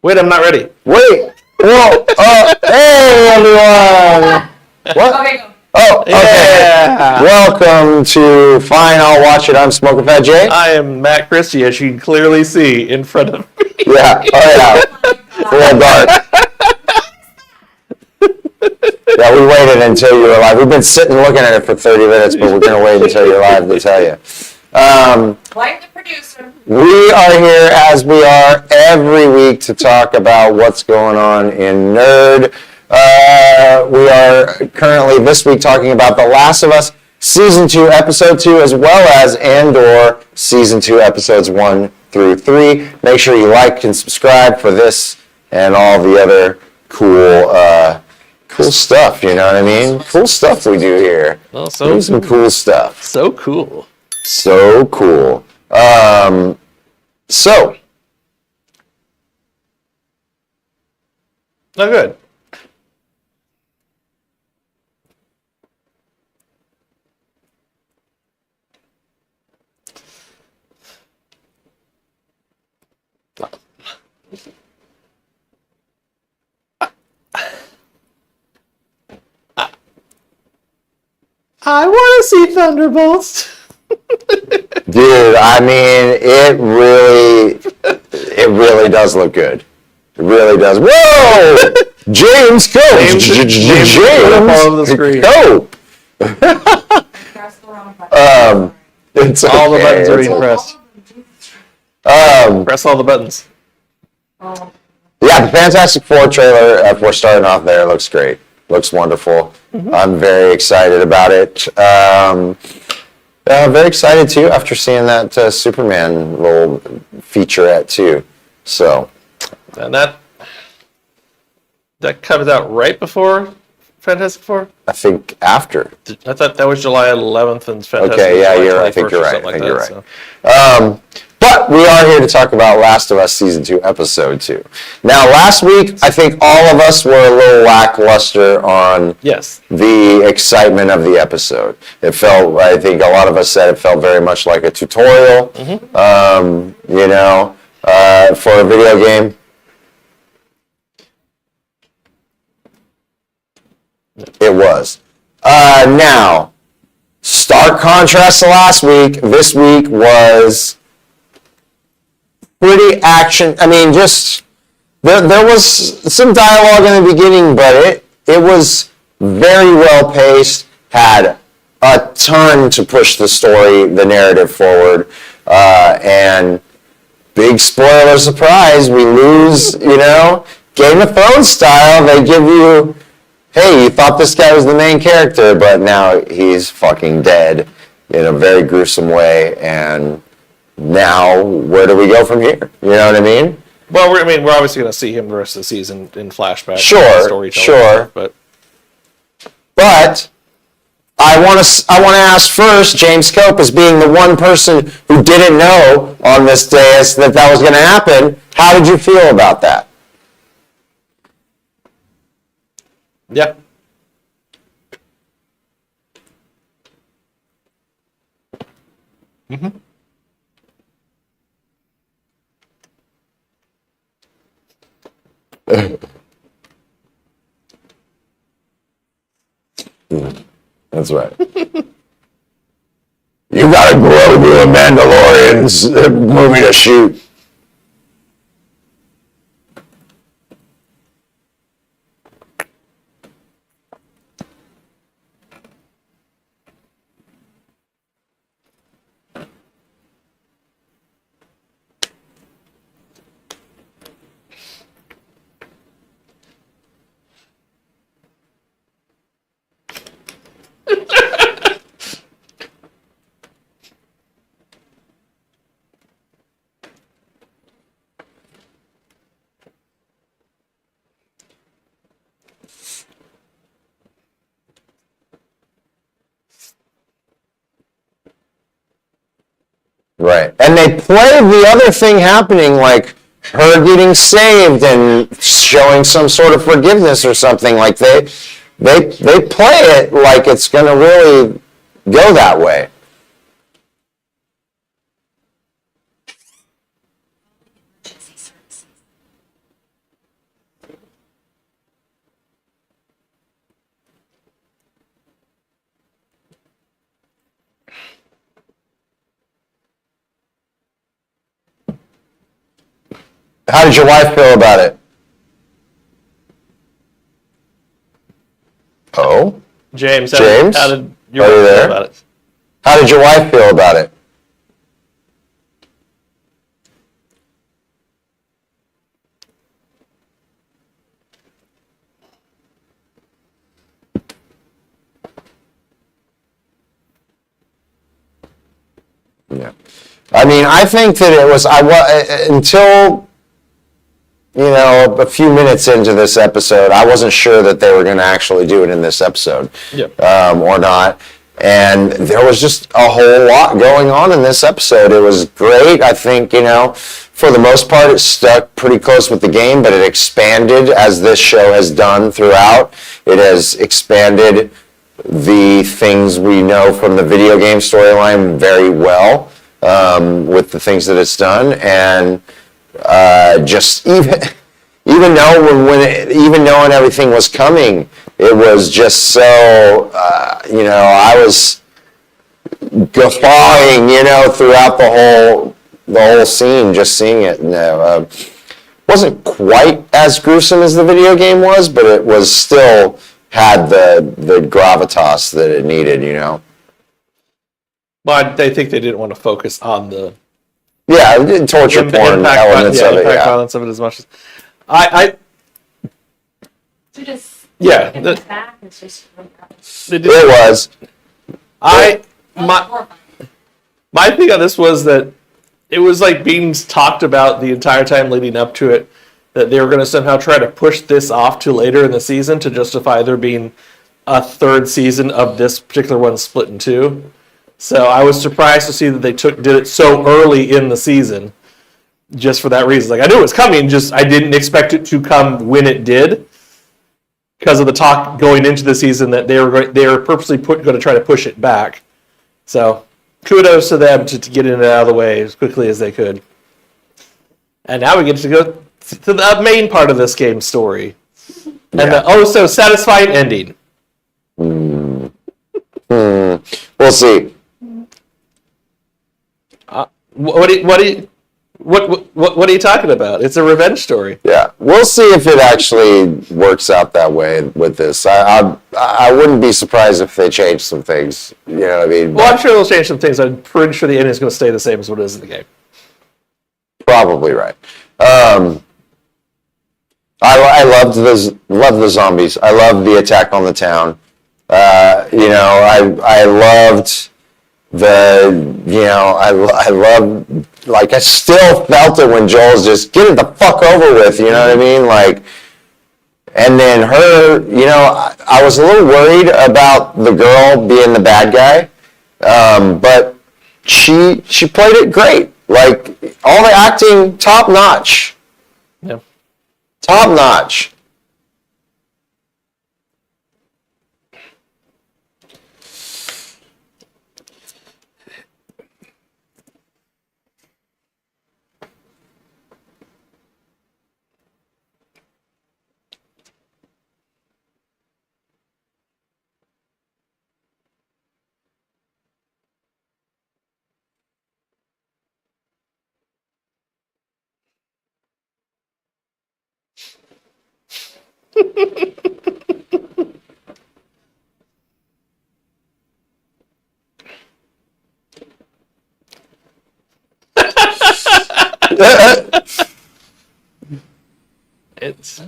Wait, I'm not ready. Wait. Whoa. Hey, everyone. What? Okay, go. Oh, okay. Yeah. Welcome to Fine, I'll Watch It. I'm Smoking Phat J. I am Matt Christy, as you can clearly see in front of me. Yeah. Oh, yeah. Real dark. Yeah, we waited until you were live. We've been sitting looking at it for 30 minutes, but we're going to wait until you're live to tell you. Like the producer. We are here, as we are every week, to talk about what's going on in Nerd. We are currently this week talking about The Last of Us Season 2, Episode 2, as well as Andor Season 2, Episodes 1 through 3. Make sure you like and subscribe for this and all the other cool stuff, you know what I mean? Cool stuff we do here. Well, so do some cool stuff. So cool. So cool. So. No good. I want to see Thunderbolts. Dude, I mean, it really does look good. It really does. Whoa! James Cope! James all over the screen. Cope! Press the wrong button. It's All the okay. buttons are being pressed. Press all the buttons. Oh. Yeah, the Fantastic Four trailer, if we're starting off there, looks great. Looks wonderful. Mm-hmm. I'm very excited about it. Very excited too after seeing that Superman little featurette too. So, And that comes out right before Fantastic Four? I think after. I thought that was July 11th and Fantastic Okay, yeah, Four I think you're right. Like I think you're right. So. But we are here to talk about Last of Us Season 2, Episode 2. Now, last week, I think all of us were a little lackluster on the excitement of the episode. It felt, I think a lot of us said it felt very much like a tutorial, for a video game. It was. Now, stark contrast to last week. This week was pretty action. I mean, just there was some dialogue in the beginning, but it was very well paced. Had a ton to push the story, the narrative forward, and big spoiler surprise, we lose. Game of Thrones style. They give you, hey, you thought this guy was the main character, but now he's fucking dead in a very gruesome way, and now where do we go from here? You know what I mean? Well, we're obviously going to see him the rest of the season in flashback. Sure. But I want to ask first, James Cope, as being the one person who didn't know on this day that was going to happen, how did you feel about that? Yeah. Mm-hmm. That's right. You gotta grow to a Mandalorian's movie to shoot. Right. And they play the other thing happening, like her getting saved and showing some sort of forgiveness or something. Like they play it like it's going to really go that way. How did your wife feel about it? Oh? James, James? how did your Are you wife feel there? about it? How did your wife feel about it? Yeah. I mean, I think that it was, until, a few minutes into this episode, I wasn't sure that they were going to actually do it in this episode or not. And there was just a whole lot going on in this episode. It was great. I think, for the most part, it stuck pretty close with the game, but it expanded as this show has done throughout. It has expanded the things we know from the video game storyline very well with the things that it's done. And just even knowing everything was coming, it was just so I was guffawing throughout the whole scene, just seeing it. Wasn't quite as gruesome as the video game was, but it was still had the gravitas that it needed. Well, I think they didn't want to focus on the torture porn elements of it. Impact violence of it as much as I To just Yeah, get that- it back, it's just really gross. it It was. I That's my horrifying. my thing on this was that it was like being talked about the entire time leading up to it, that they were going to somehow try to push this off to later in the season to justify there being a third season of this particular one split in two. So I was surprised to see that they did it so early in the season, just for that reason. Like, I knew it was coming, just I didn't expect it to come when it did, because of the talk going into the season that they were purposely going to try to push it back. So kudos to them to get it out of the way as quickly as they could. And now we get to go to the main part of this game's story, and the so satisfying ending. We'll see. What are you talking about? It's a revenge story. Yeah, we'll see if it actually works out that way with this. I wouldn't be surprised if they change some things. You know what I mean? Well, I'm sure they'll change some things. I'm pretty sure the ending is going to stay the same as what it is in the game. Probably right. I loved the zombies. I loved the attack on the town. I loved I loved, like, I still felt it when Joel's just, get it the fuck over with, you know what I mean? Like, and then her, I was a little worried about the girl being the bad guy, but she played it great. Like, all the acting, top notch. Yeah. Top notch. It's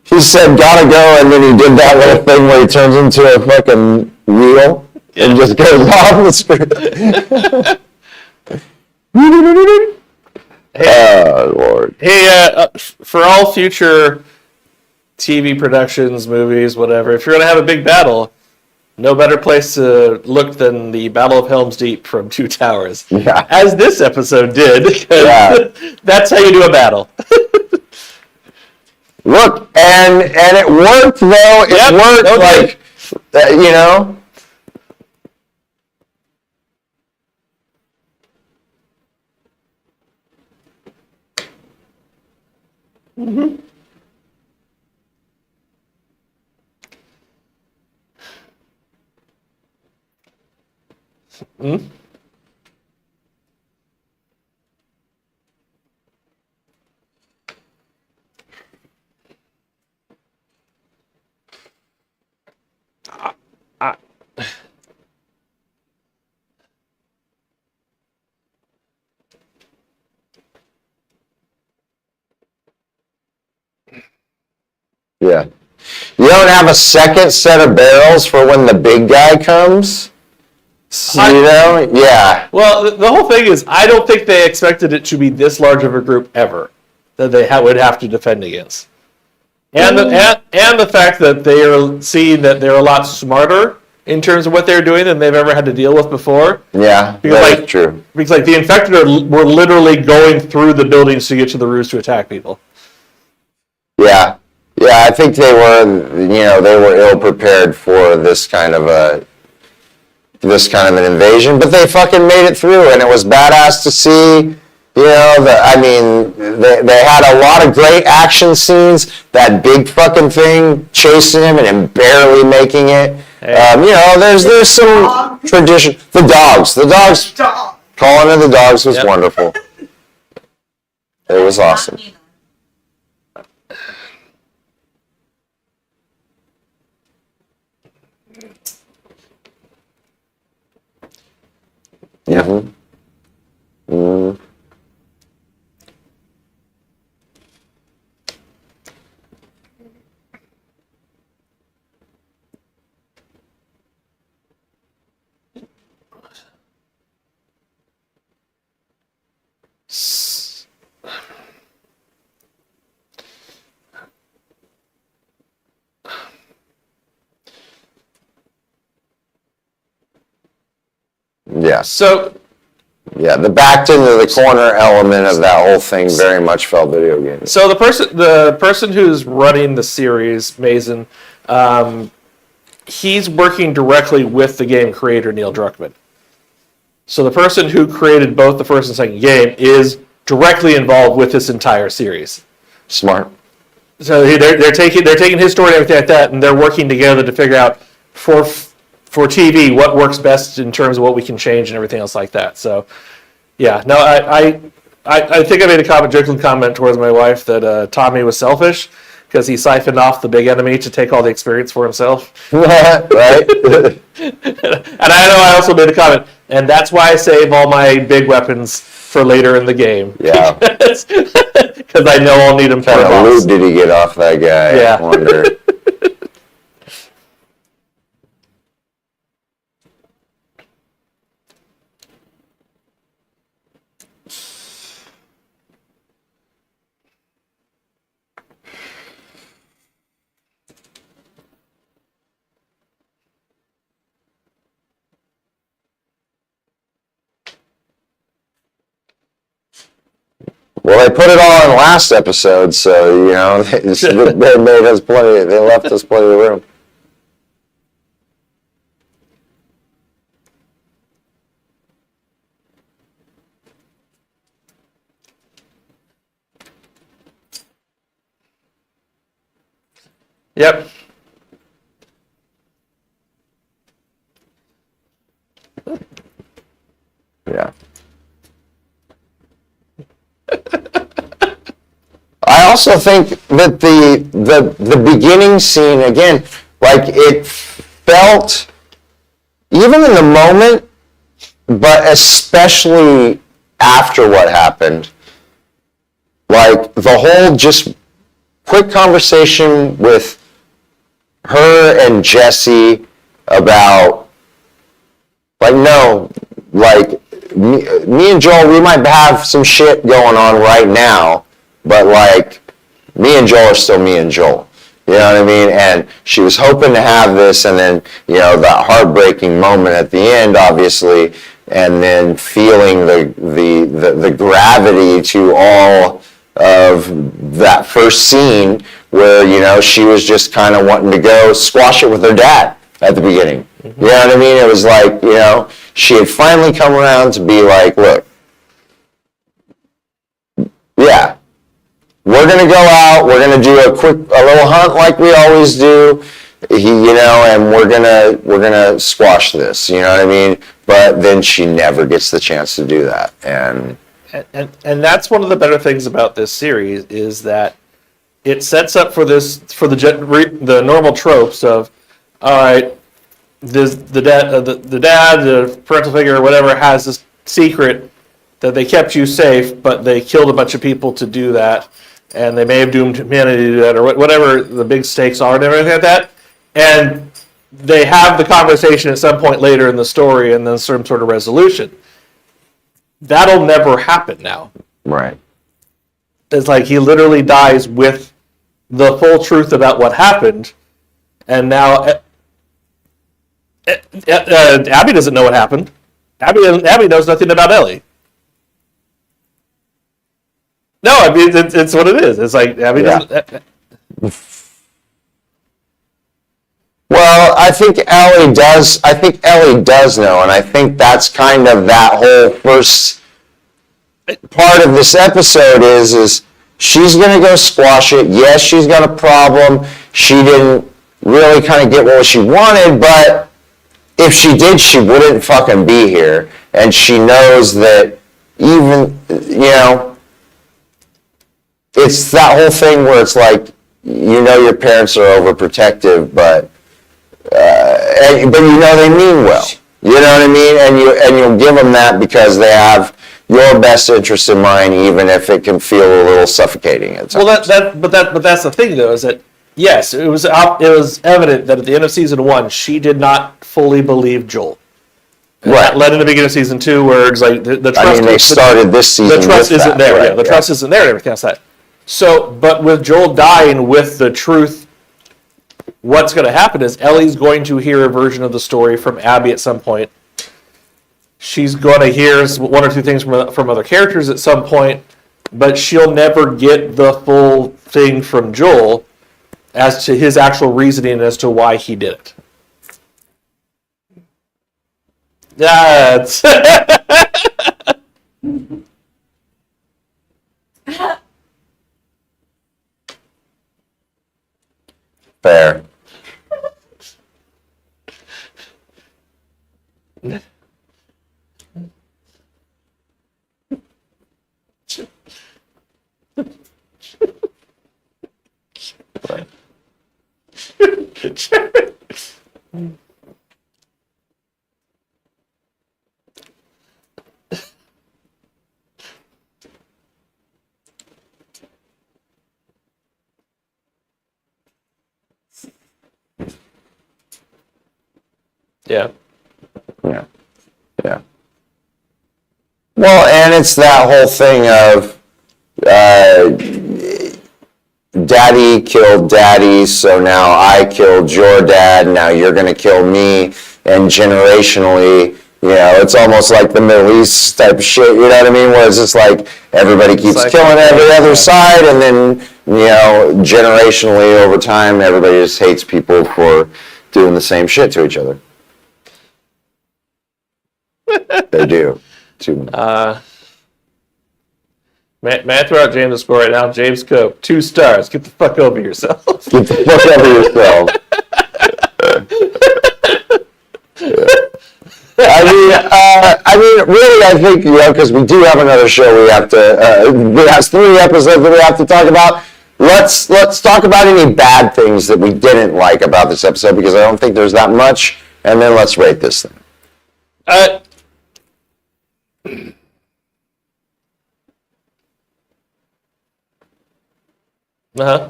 He said, gotta go, and then he did that little thing where he turns into a fucking wheel and just goes off the screen. Oh, Lord. Hey, for all future TV productions, movies, whatever, if you're going to have a big battle, no better place to look than the Battle of Helm's Deep from Two Towers. Yeah. As this episode did, because Yeah. that's how you do a battle. Look, and it worked, though. It Yep, worked, okay. like, You don't have a second set of barrels for when the big guy comes? Yeah. Well, the whole thing is, I don't think they expected it to be this large of a group ever that they would have to defend against. And the fact that they are seeing that they're a lot smarter in terms of what they're doing than they've ever had to deal with before. Yeah, that's true. Because the Infected were literally going through the buildings to get to the roofs to attack people. Yeah. Yeah, I think they were ill prepared for this kind of an invasion, but they fucking made it through, and it was badass to see. They had a lot of great action scenes. That big fucking thing chasing him and him barely making it. There's some tradition. The dogs calling in the dogs was wonderful. It was awesome. Yeah. Mm-hmm. Yeah. So, the backed into the corner element of that whole thing very much felt video game. So the person who's running the series, Mason, he's working directly with the game creator, Neil Druckmann. So the person who created both the first and second game is directly involved with this entire series. Smart. So they're taking his story and everything like that, and they're working together to figure out for TV what works best in terms of what we can change and everything else like that. So, yeah, no, I think I made a joking comment towards my wife that Tommy was selfish because he siphoned off the big enemy to take all the experience for himself. Right. And I know I also made a comment, and that's why I save all my big weapons for later in the game. Yeah. Because I know I'll need them for a What kind boss. of loot did he get off that guy? Yeah. I wonder. Well, they put it all in last episode, so they made us plenty. They left us plenty of room. Yep. Yeah. I also think that the beginning scene, again, like it felt, even in the moment, but especially after what happened, like the whole just quick conversation with her and Jesse about, like, no, like, me and Joel, we might have some shit going on right now, but like, me and Joel are still me and Joel. You know what I mean? And she was hoping to have this, and then, that heartbreaking moment at the end, obviously, and then feeling the gravity to all of that first scene where, she was just kind of wanting to go squash it with her dad at the beginning. Mm-hmm. You know what I mean? It was like, she had finally come around to be like, look, yeah, we're going to go out, we're going to do a little hunt like we always do, and we're going to squash this, you know what I mean? But then she never gets the chance to do that. And that's one of the better things about this series is that it sets up for the normal tropes of, all right, the dad, the parental figure or whatever has this secret that they kept you safe, but they killed a bunch of people to do that. and they may have doomed humanity to that, or whatever the big stakes are and everything like that. And they have the conversation at some point later in the story, and then some sort of resolution. That'll never happen now. Right. It's like he literally dies with the full truth about what happened, and now Abby doesn't know what happened. Abby knows nothing about Ellie. No, I mean it's what it is. It's like Abby doesn't. Well, I think Ellie does. I think Ellie does know, and I think that's kind of that whole first part of this episode is she's going to go squash it. Yes, she's got a problem. She didn't really kind of get what she wanted, but if she did, she wouldn't fucking be here. And she knows that even, it's that whole thing where it's like, your parents are overprotective, but they mean well. You know what I mean? And you'll give them that because they have your best interest in mind, even if it can feel a little suffocating at times. Well, but that's the thing though, is that yes, it was evident that at the end of season 1, she did not fully believe Joel. And right. That led into the beginning of season 2, where it's like the trust. I mean, they started this season. The trust with isn't that, there. right? Yeah, the trust isn't there, and everything else like that. So, but with Joel dying with the truth, what's going to happen is Ellie's going to hear a version of the story from Abby at some point. She's going to hear one or two things from other characters at some point, but she'll never get the full thing from Joel as to his actual reasoning as to why he did it. That's fair. Yeah. Well, and it's that whole thing of daddy killed daddy, so now I killed your dad, now you're going to kill me, and generationally, it's almost like the Middle East type of shit, you know what I mean, where it's just like everybody keeps killing every other side, and then, generationally over time, everybody just hates people for doing the same shit to each other. They do. Matt, throw out James' score right now. James Cope, 2 stars. Get the fuck over yourself. Get the fuck over yourself. Really, I think, because we do have another show we have to, we have 3 episodes that we have to talk about. Let's talk about any bad things that we didn't like about this episode, because I don't think there's that much, and then let's rate this thing. Uh-huh.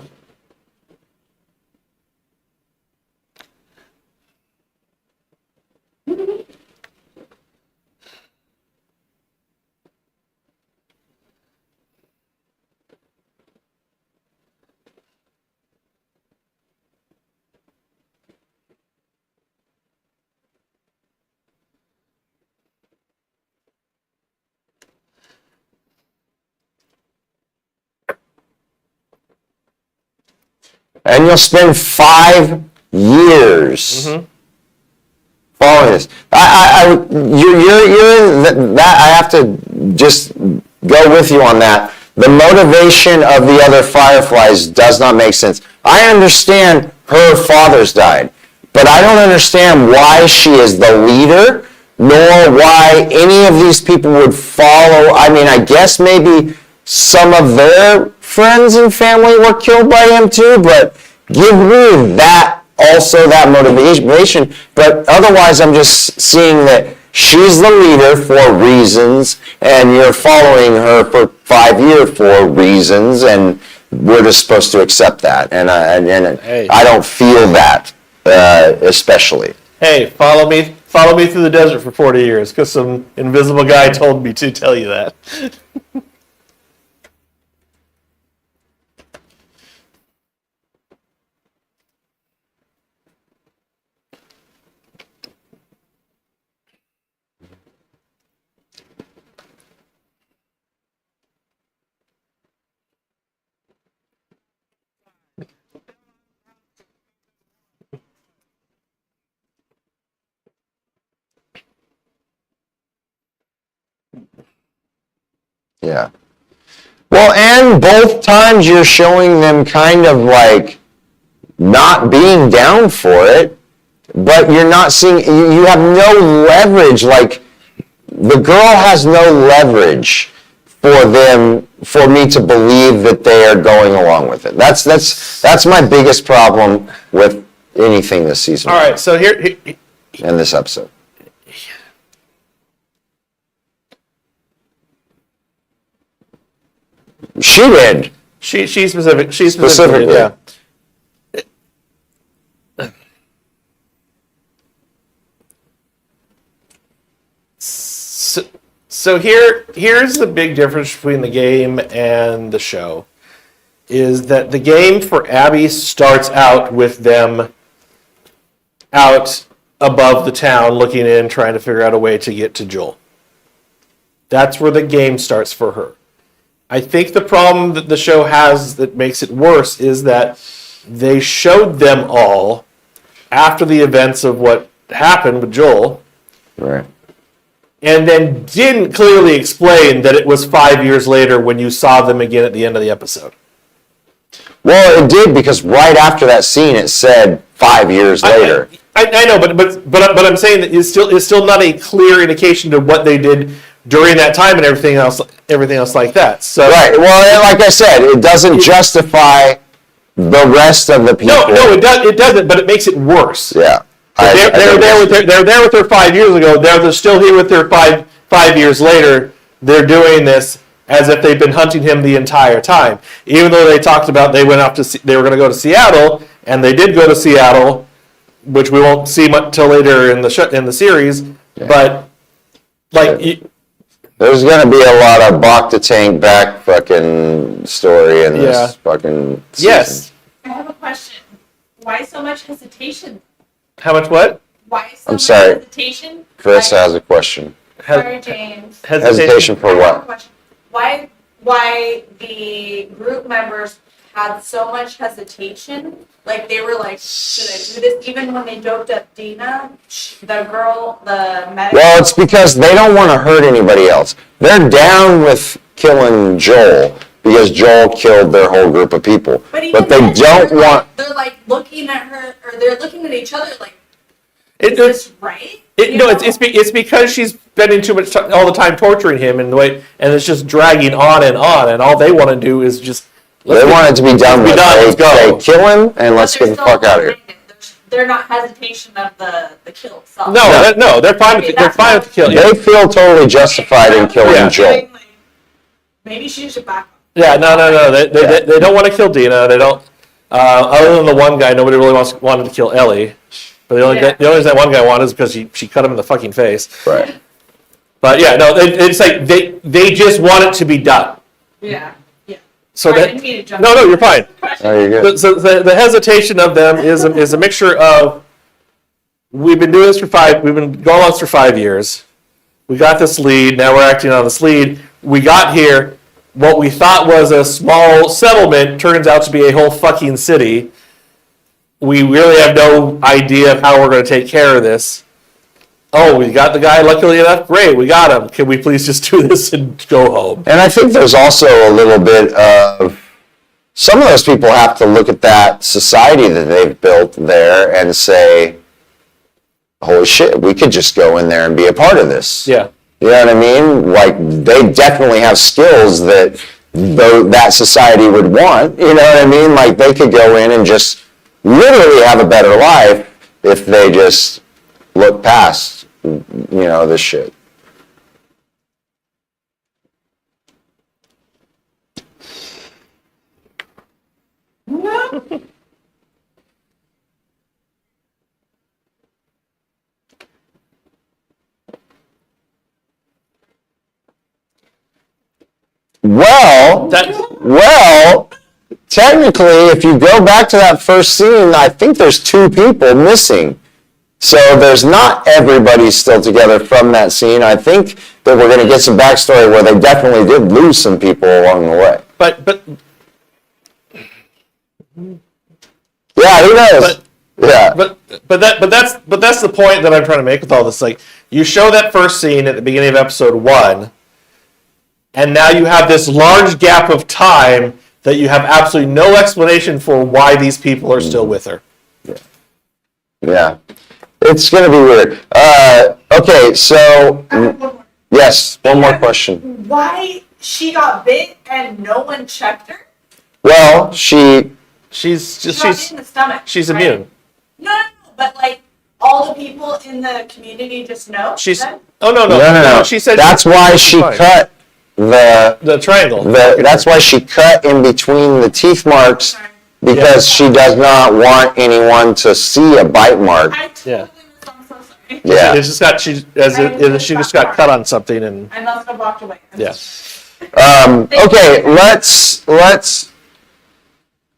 And you'll spend 5 years following this. You're in that. I have to just go with you on that. The motivation of the other Fireflies does not make sense. I understand her father's died, but I don't understand why she is the leader, nor why any of these people would follow. I mean, I guess maybe some of their friends and family were killed by him too, but give me that, also that motivation. But otherwise, I'm just seeing that she's the leader for reasons, and you're following her for 5 years for reasons, and we're just supposed to accept that, and Hey. I don't feel that, especially. Hey, follow me through the desert for 40 years because some invisible guy told me to tell you that. Yeah. Well, and both times you're showing them kind of like not being down for it, but you're not seeing, you have no leverage. Like, the girl has no leverage for me to believe that they are going along with it. That's my biggest problem with anything this season. All right, so here In this episode. She did. she specifically, Specifically. yeah. So here's the big difference between the game and the show, is that the game for Abby starts out with them out above the town looking in, trying to figure out a way to get to Joel. That's where the game starts for her. I think the problem that the show has that makes it worse is that they showed them all after the events of what happened with Joel, Right. and then didn't clearly explain that it was 5 years later when you saw them again at the end of the episode. Well, it did, because right after that scene it said 5 years later. I know, but I'm saying that it's still not a clear indication to what they did during that time and everything else like that. So Right. Well, like I said, it doesn't justify the rest of the people. no, it doesn't, but it makes it worse. Yeah. They're there with their 5 years ago. They're still here with their five years later. They're doing this as if they've been hunting him the entire time. Even though they talked about they were going to go to Seattle, and they did go to Seattle, which we won't see much till later in the series. Yeah. But like, there's going to be a lot of Bacta tank back fucking story in this fucking season. Yes. I have a question. Why so much hesitation? How much what? Why so I'm much sorry. hesitation? Chris has a question. Sorry, James. Hesitation for I have a what? question. Why the group members had so much hesitation? Like, they were like, should I do this? Even when they doped up Dina, the girl, the medic. Well, it's because they don't want to hurt anybody else. They're down with killing Joel because Joel killed their whole group of people. But they don't want... They're like looking at her, or they're looking at each other like, is this right? It's because she's spending too much time, all the time torturing him, and it's just dragging on, and all they want to do is just. They want it to be done with. Let's go. They kill him, and let's get the fuck out of here. They're not hesitation of the kill itself. No, they're fine with the kill. They feel totally justified in killing Joel. Maybe she should back up. Yeah, no. They don't want to kill Dina. They don't. Other than the one guy, nobody really wanted to kill Ellie. But the only reason that one guy wanted is because she cut him in the fucking face. Right. But yeah, no, it's like they just want it to be done. Yeah. So I didn't mean to jump no, you're fine. Oh, you're good. So the hesitation of them is a mixture of, we've been doing this we've been going on this for 5 years. We got this lead, now we're acting on this lead. We got here, what we thought was a small settlement turns out to be a whole fucking city. We really have no idea of how we're going to take care of this. Oh, we got the guy, luckily enough, great, we got him. Can we please just do this and go home? And I think there's also a little bit of, some of those people have to look at that society that they've built there and say, holy shit, we could just go in there and be a part of this. Yeah. You know what I mean? Like, they definitely have skills that that society would want. You know what I mean? Like, they could go in and just literally have a better life if they just look past, this shit. Well, technically, if you go back to that first scene, I think there's 2 people missing. So there's not everybody still together from that scene. I think that we're going to get some backstory where they definitely did lose some people along the way. But yeah, who knows? But that's the point that I'm trying to make with all this. Like, you show that first scene at the beginning of episode 1, and now you have this large gap of time that you have absolutely no explanation for why these people are still with her. Yeah. It's going to be weird. Okay, so... Yes, one more question. Why she got bit and no one checked her? Well, She's She got bit in the stomach. she's right? immune. No, but like all the people in the community just know. She's then? No. She said that's why she fine. cut the triangle. That's why she cut in between the teeth marks, because she does not want anyone to see a bite mark. I totally missed. I'm so sorry. Yeah. It's just got she just got cut on something, and I must have walked away. yeah. Okay, let's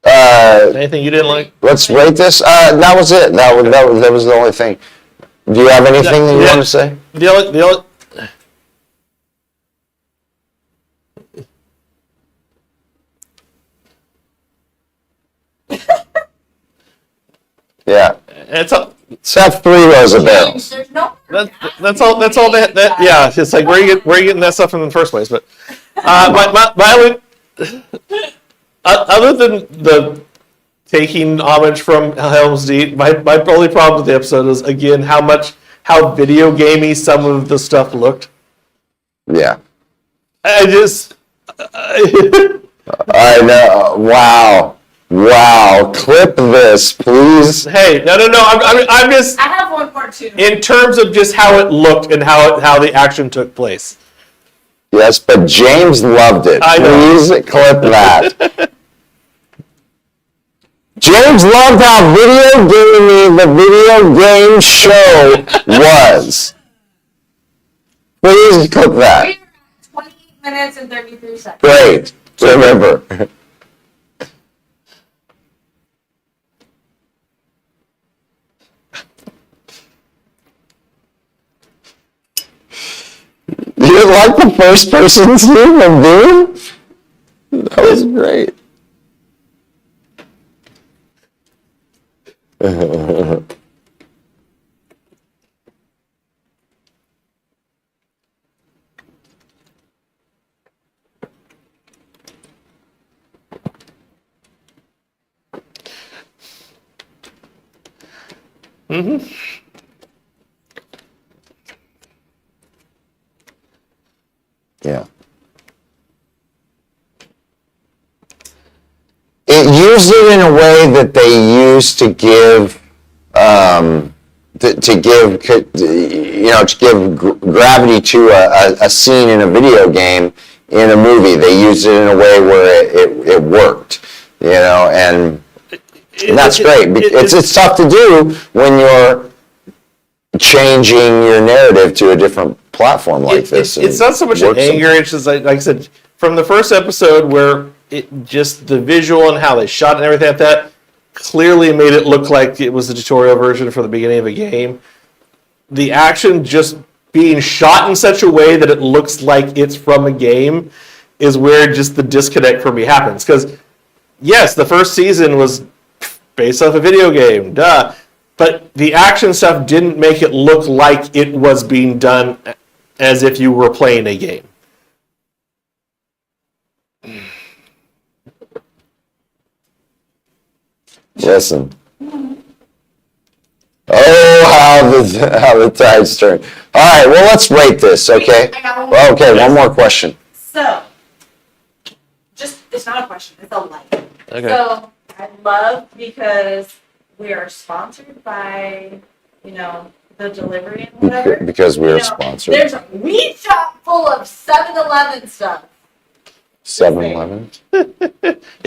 Anything you didn't like? let's rate this. That was it. That was the only thing. Do you have anything that you want to say? The only Yeah. it's all. Seth 3 rows of barrels. There's no. That's all. That yeah. It's like where you getting that stuff from in the first place? But my only, other than the taking homage from Helm's Deep, my only problem with the episode is again how video gamey some of the stuff looked. Yeah. I just. I know. Wow. Clip this, please. Hey, no. I'm just I have one more too. in terms of just how it looked and how the action took place. Yes, but James loved it. I know. Please clip that. James loved how video gaming the video game show was. Please clip that. We are at 28 minutes and 33 seconds. Great. Remember. You like the first person scene of Doom? That was great. Yeah. It used it in a way that they used to give, to give gravity to a scene in a video game in a movie. They used it in a way where it worked, and that's great. It's tough to do when you're changing your narrative to a different platform like this. It's not so much an anger. It's just like I said, from the first episode where it just the visual and how they shot and everything like that clearly made it look like it was a tutorial version for the beginning of a game. The action just being shot in such a way that it looks like it's from a game is where just the disconnect for me happens. Because yes, the first season was based off a video game, duh. But the action stuff didn't make it look like it was being done as if you were playing a game. Listen. Oh, how the tides turn. All right, well, let's rate this, okay? I got one more. Well, okay, one more question. So, it's not a question, it's a like. Okay. So, I love because we are sponsored by, the delivery and whatever. Because we are sponsored. There's a weed shop full of 7-Eleven stuff. 7-Eleven. Yeah,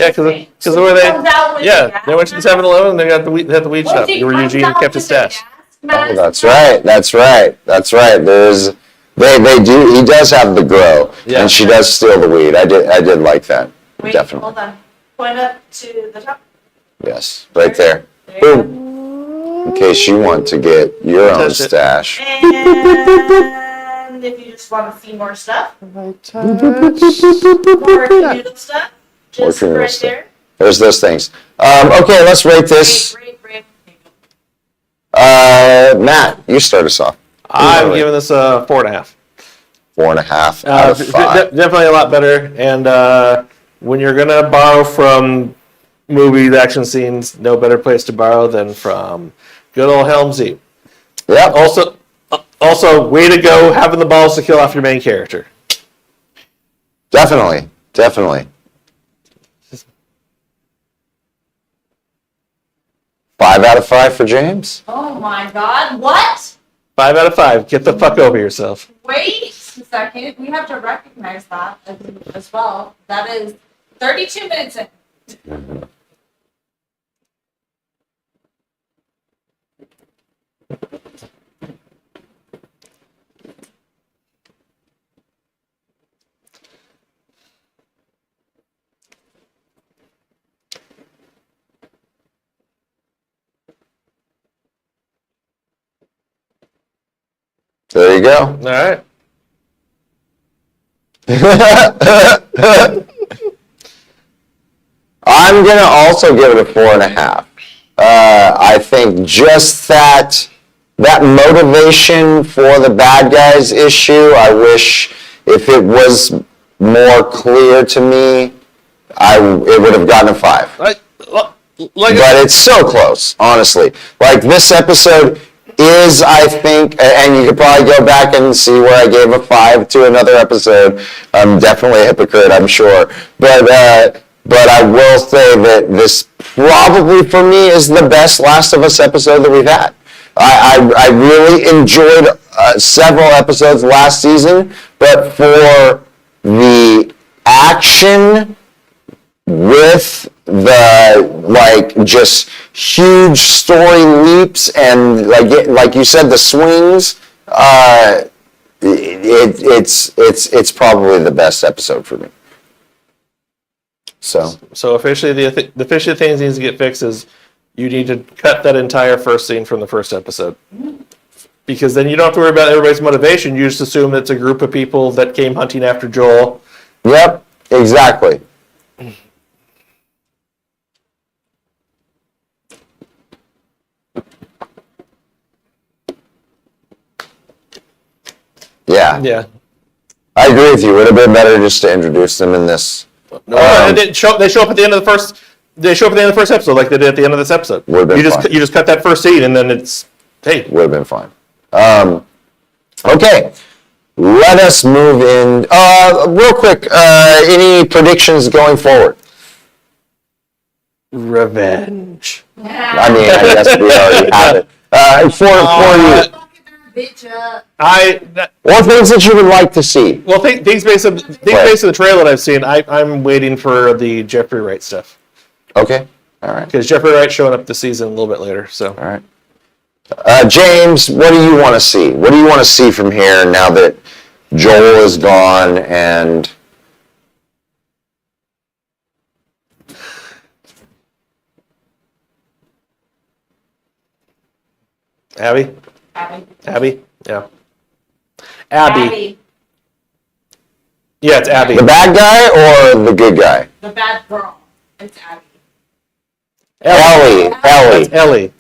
because the way Comes out with the they gas went to the mask. 7-Eleven. They got they had the weed Once shop he where comes Eugene out kept with his the stash. gas Oh, mask, that's right. There's they do. He does have the grow, Yeah. and she does steal the weed. I did like that. Wait, Definitely. hold on. Point up to the top. Yes, right there. There you go. Boom. In case you want to get your own Touch it. stash. And if you just want to see more stuff, more communal stuff, just communal right stuff. there. There's those things. Okay, let's rate this. Great. Matt, you start us off. I'm giving this a 4.5. 4.5 out of 5. Definitely a lot better. And when you're gonna borrow from movies, action scenes, no better place to borrow than from good old Helmsy. Yep. Also, way to go having the balls to kill off your main character. Definitely. 5 out of 5 for James. Oh my God! What? 5 out of 5. Get the fuck over yourself. Wait a second. We have to recognize that as well. That is 32 minutes in. There you go. All right. I'm gonna also give it a 4.5. I think just that motivation for the bad guys issue. I wish if it was more clear to me, it would have gotten a 5. But it's so close, honestly. Like this episode is, I think, and you could probably go back and see where I gave a 5 to another episode. I'm definitely a hypocrite, I'm sure. But I will say that this probably for me is the best Last of Us episode that we've had. I really enjoyed several episodes last season, but for the action with the just huge story leaps and like you said, the swings, it's probably the best episode for me. So officially, the official thing that needs to get fixed is you need to cut that entire first scene from the first episode. Because then you don't have to worry about everybody's motivation. You just assume it's a group of people that came hunting after Joel. Yep, exactly. Yeah. I agree with you. It would have been better just to introduce them in this. No, it didn't show. They show up at the end of the first. They show up at the end of the first episode, like they did at the end of this episode. Would have been fine. You just cut that first scene, and then it's hey. Would have been fine. Okay, let us move in. Real quick, any predictions going forward? Revenge. I mean, I guess we already have it. For you. Bitch up. Or things that you would like to see. Well, things based on the trailer that I've seen, I'm waiting for the Jeffrey Wright stuff. Okay, all right. Because Jeffrey Wright's showing up this season a little bit later. So, all right. James, what do you want to see? What do you want to see from here now that Joel is gone and? Abby? Yeah. Abby. Yeah, it's Abby. The bad guy or the good guy? The bad girl. It's Abby. Ellie. That's Ellie.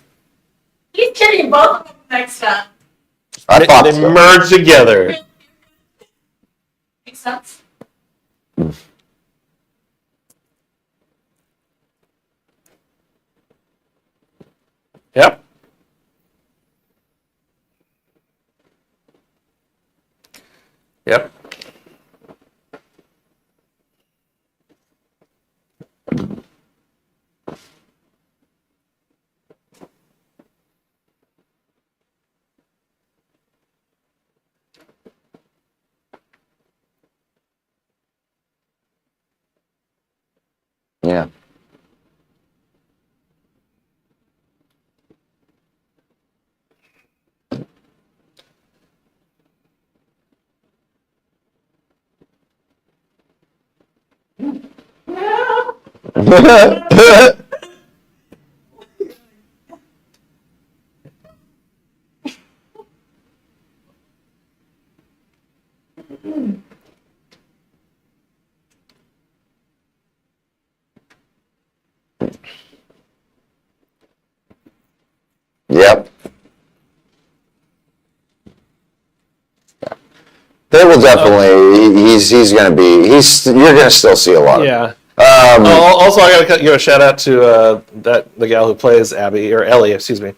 He's getting both of them mixed up. I thought they so. merged together. Makes sense. Yep. Yep. Yep. They will definitely. He's going to be. You're going to still see a lot of. Yeah. Also, I got to give a shout out to the gal who plays Abby or Ellie, excuse me.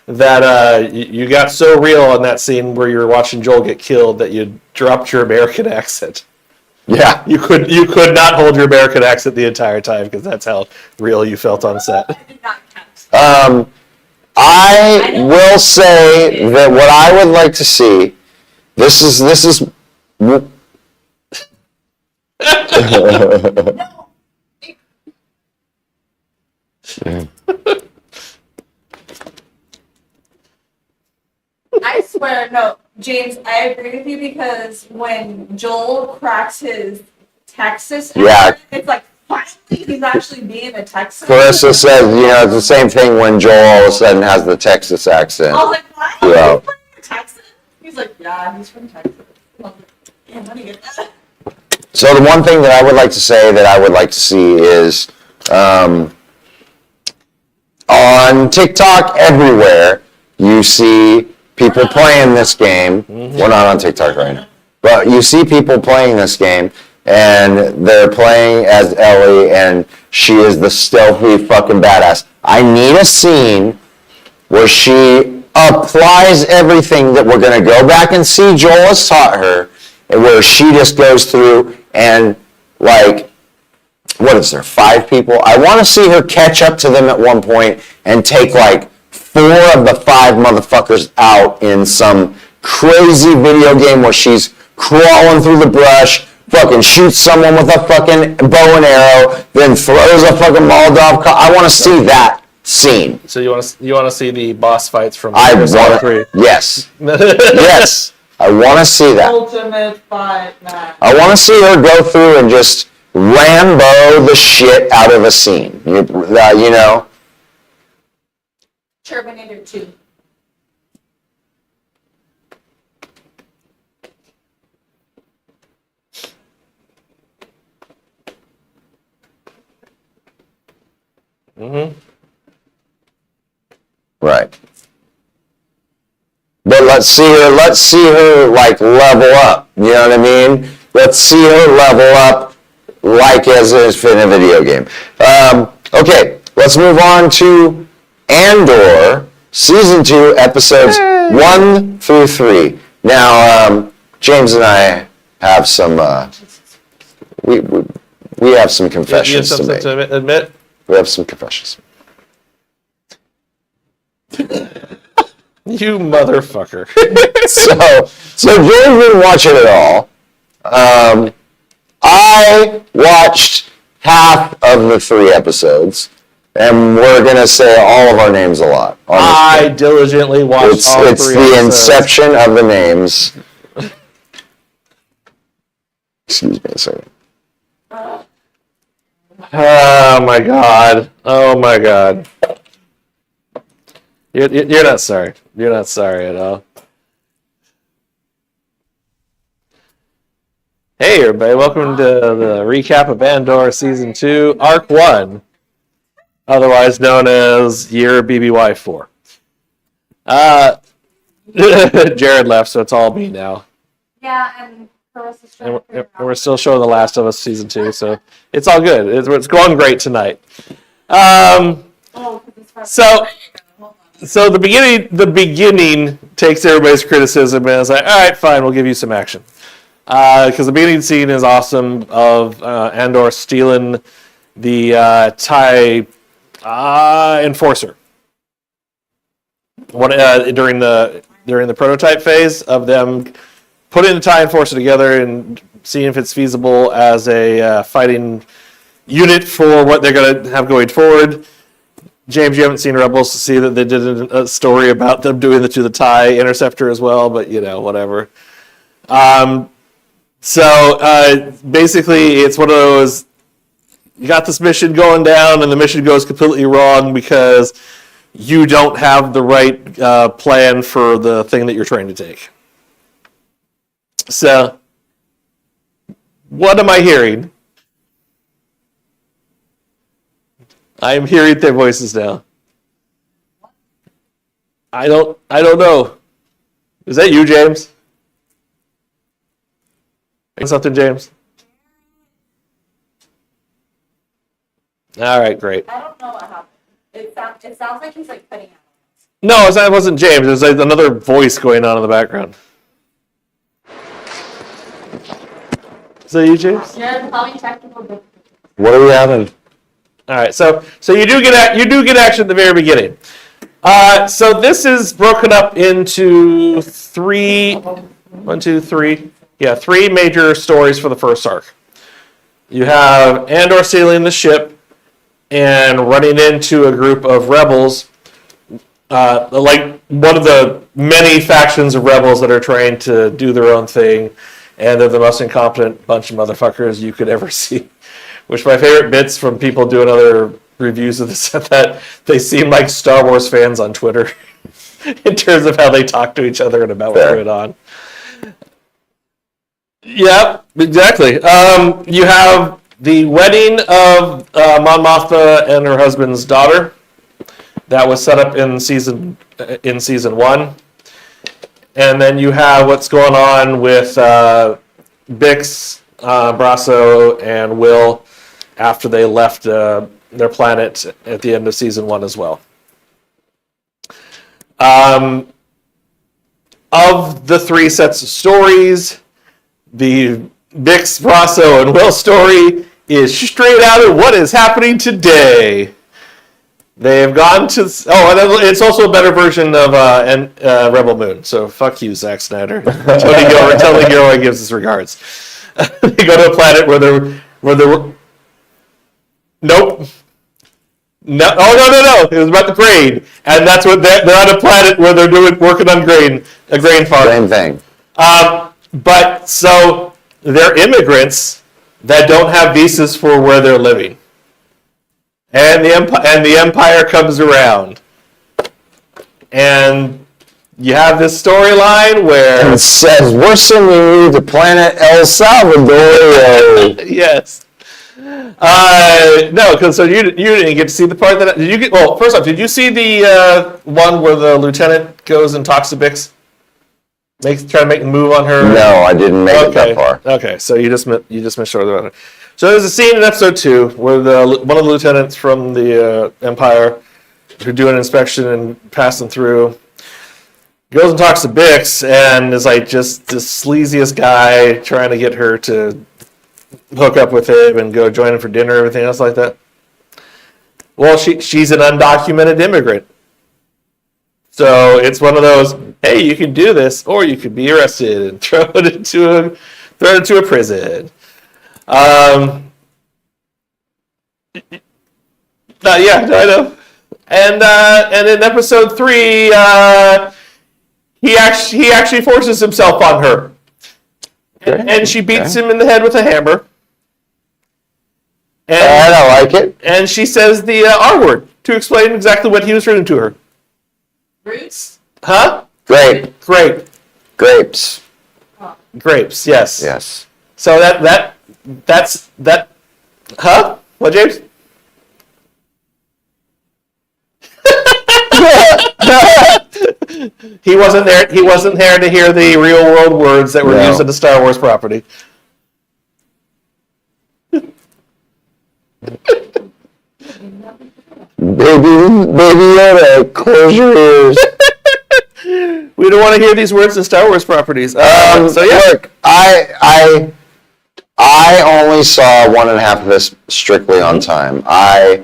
That you got so real in that scene where you were watching Joel get killed that you dropped your American accent. Yeah. You could not hold your American accent the entire time because that's how real you felt on set. I did not count. I will say that what I would like to see. This is. I swear, no, James, I agree with you because when Joel cracks his Texas Yeah. accent, it's like, finally he's actually being a Texan. Carissa says, it's the same thing when Joel all of a sudden has the Texas accent. I was like, what? Yeah. He's from Texas? He's like, yeah, he's from Texas. I'm like, damn, let me get that. So the one thing that I would like to say that I would like to see is on TikTok everywhere you see people playing this game. We're not on TikTok right now. But you see people playing this game and they're playing as Ellie and she is the stealthy fucking badass. I need a scene where she applies everything that we're going to go back and see Joel has taught her, and where she just goes through and, like, what is there, 5 people? I want to see her catch up to them at one point and take, like, 4 of the 5 motherfuckers out in some crazy video game where she's crawling through the brush, fucking shoots someone with a fucking bow and arrow, then throws a fucking Molotov. I want to see that scene. So you want to see the boss fights from I want 3? Yes. Yes. I want to see that. Ultimate fight match. I want to see her go through and just Rambo the shit out of a scene. You know? Terminator 2. Mm-hmm. Right. But let's see her like level up. You know what I mean? Let's see her level up like as if in a video game. Okay, let's move on to Andor, Season 2, Episodes 1 through 3. Now, James and I have some, we have some confessions You to have make. something to admit? We have some confessions. You motherfucker. So James didn't watch it at all. I watched half of the 3 episodes, and we're gonna say all of our names a lot. I diligently watched all 3 It's the episodes. inception of the names. Excuse me a second. Oh my god. Oh my god. You're not sorry. You're not sorry at all. Hey everybody, welcome to the recap of Andor Season 2, Arc 1, otherwise known as Year BBY 4. Jared left, so it's all me now. Yeah, and Carissa's trying And to figure we're out. still showing The Last of Us Season 2, so it's all good. It's going great tonight. Oh, 'cause it's from- So- Hold on. So the beginning takes everybody's criticism and it's like, all right, fine, we'll give you some action. Because the beginning scene is awesome of Andor stealing the TIE Enforcer. During the prototype phase of them putting the TIE Enforcer together and seeing if it's feasible as a fighting unit for what they're going to have going forward. James, you haven't seen Rebels to see that they did a story about them doing the TIE Interceptor as well, but whatever. So basically, it's one of those. you got this mission going down, and the mission goes completely wrong because you don't have the right plan for the thing that you're trying to take. So, what am I hearing? I am hearing their voices now. I don't know. Is that you, James? Something, James? All right, great. I don't know what happened. It sounds like he's like cutting out. No, it wasn't James. It was like another voice going on in the background. Is that you, James? Yeah, probably technical. What are we having? All right, so you do get action at the very beginning. So this is broken up into three major stories for the first arc. You have Andor sailing the ship and running into a group of rebels, like one of the many factions of rebels that are trying to do their own thing, and they're the most incompetent bunch of motherfuckers you could ever see. Which my favorite bits from people doing other reviews of this that they seem like Star Wars fans on Twitter in terms of how they talk to each other and about what's going on. Yeah, exactly. You have the wedding of Mon Mothma and her husband's daughter. That was set up in season 1. And then you have what's going on with Bix, Brasso, and Will after they left their planet at the end of season 1 as well. Of the 3 sets of stories, the Bix, Brasso, and Will story is straight out of what is happening today. They have gone to... Oh, and it's also a better version of Rebel Moon. So fuck you, Zack Snyder. Tony Gilroy gives his regards. They go to a planet where they're Nope. No. Oh no! It was about the grain, and that's what they're on a planet where they're working on a grain farm. Same thing. But so they're immigrants that don't have visas for where they're living, and the Empire comes around, and you have this storyline where it says we're sending you to planet El Salvador. Yes. No, because so you didn't get to see the part that did you get? Well, first off, did you see the one where the lieutenant goes and talks to Bix, trying to make a move on her? No, I didn't make it that far. Okay, so you just missed short about it. So there's a scene in episode 2 where one of the lieutenants from the Empire who do an inspection and passing through goes and talks to Bix and is like just the sleaziest guy trying to get her to hook up with him and go join him for dinner and everything else like that. Well, she's an undocumented immigrant. So it's one of those, hey, you can do this, or you could be arrested and thrown into a prison. Yeah, I know. And in episode 3, he actually forces himself on her. And she beats him in the head with a hammer. And I like it. And she says the R word to explain exactly what he was doing to her. Roots? Huh? Grape. Grapes. Oh. Grapes, yes. Yes. So that's huh? What, James? He wasn't there to hear the real world words that were used in the Star Wars property. Baby Yoda, close your ears. We don't want to hear these words in Star Wars properties. So yeah. Look, I only saw 1.5 of this strictly on time. I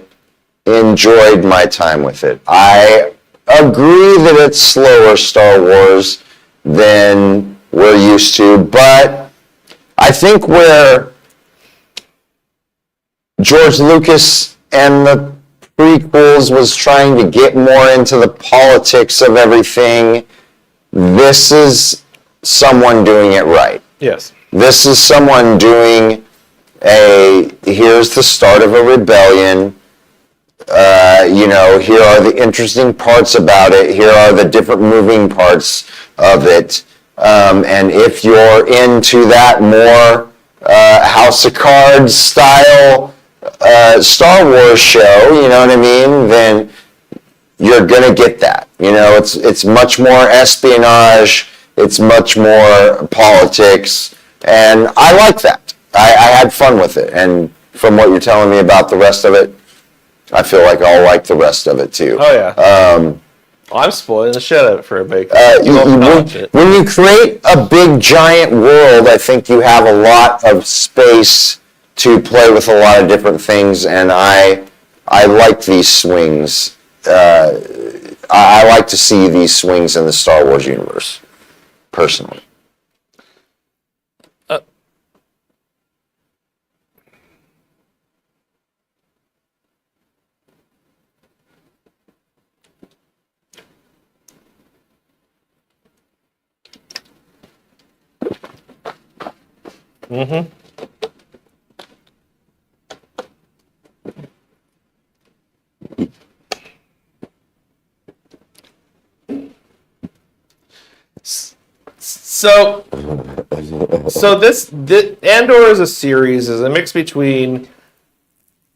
enjoyed my time with it. I agree that it's slower Star Wars than we're used to, but I think where George Lucas and the prequels was trying to get more into the politics of everything, this is someone doing it right. Yes. This is someone doing here's the start of a rebellion. Here are the interesting parts about it. Here are the different moving parts of it. And if you're into that more House of Cards style Star Wars show, you know what I mean, then you're gonna get that. It's much more espionage. It's much more politics, and I like that. I had fun with it, and from what you're telling me about the rest of it, I feel like I'll like the rest of it too. Oh yeah. I'm spoiling the shit out of it for everybody. When you create a big giant world, I think you have a lot of space to play with a lot of different things, and I like these swings. I like to see these swings in the Star Wars universe, personally. Mm-hmm. So this Andor as a series is a mix between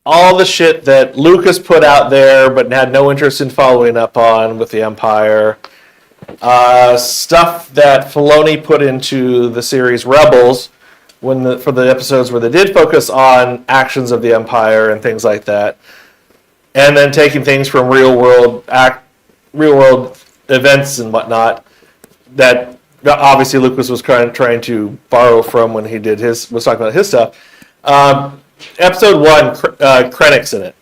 all the shit that Lucas put out there but had no interest in following up on with the Empire, stuff that Filoni put into the series Rebels for the episodes where they did focus on actions of the Empire and things like that, and then taking things from real world events and whatnot that obviously Lucas was trying to borrow from when he was talking about his stuff. Episode 1, Krennic's in it.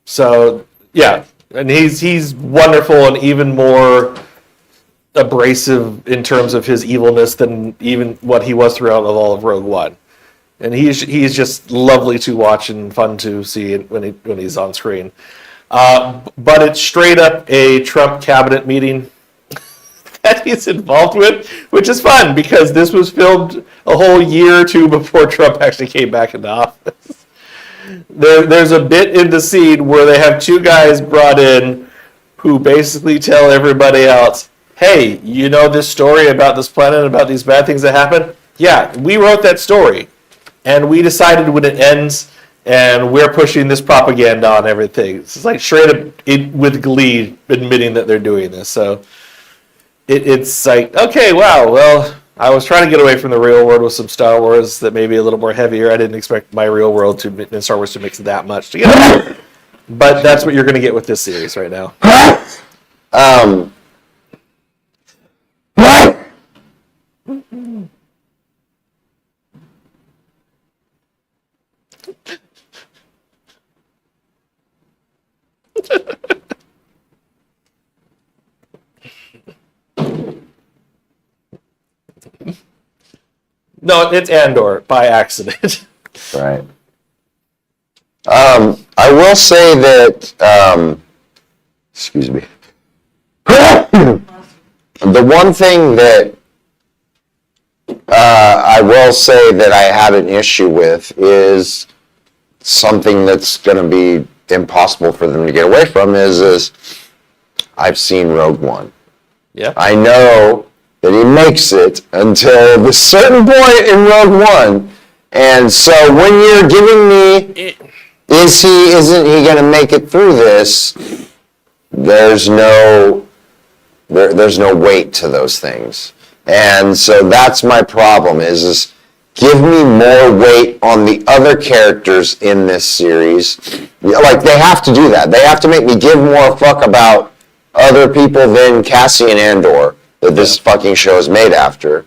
So yeah, and he's wonderful and even more abrasive in terms of his evilness than even what he was throughout all of Rogue One. And he's just lovely to watch and fun to see when he's on screen. But it's straight up a Trump cabinet meeting that he's involved with, which is fun because this was filmed a whole year or two before Trump actually came back into office. There's a bit in the scene where they have two guys brought in who basically tell everybody else, hey, you know this story about this planet, about these bad things that happen? Yeah, we wrote that story. And we decided when it ends, and we're pushing this propaganda on everything. It's like straight up with glee admitting that they're doing this. So it's like, okay, wow, well, I was trying to get away from the real world with some Star Wars that may be a little more heavier. I didn't expect my real world and Star Wars to mix that much together. But that's what you're going to get with this series right now. No, it's Andor by accident. Right. I will say that, excuse me. The one thing that I will say that I had an issue with is something that's going to be impossible for them to get away from is I've seen Rogue One. Yeah. I know that he makes it until the certain point in Rogue One. And so when you're giving me, isn't he going to make it through this? There's no weight to those things. And so that's my problem is give me more weight on the other characters in this series. Like, they have to do that. They have to make me give more fuck about other people than Cassian Andor that this fucking show is made after,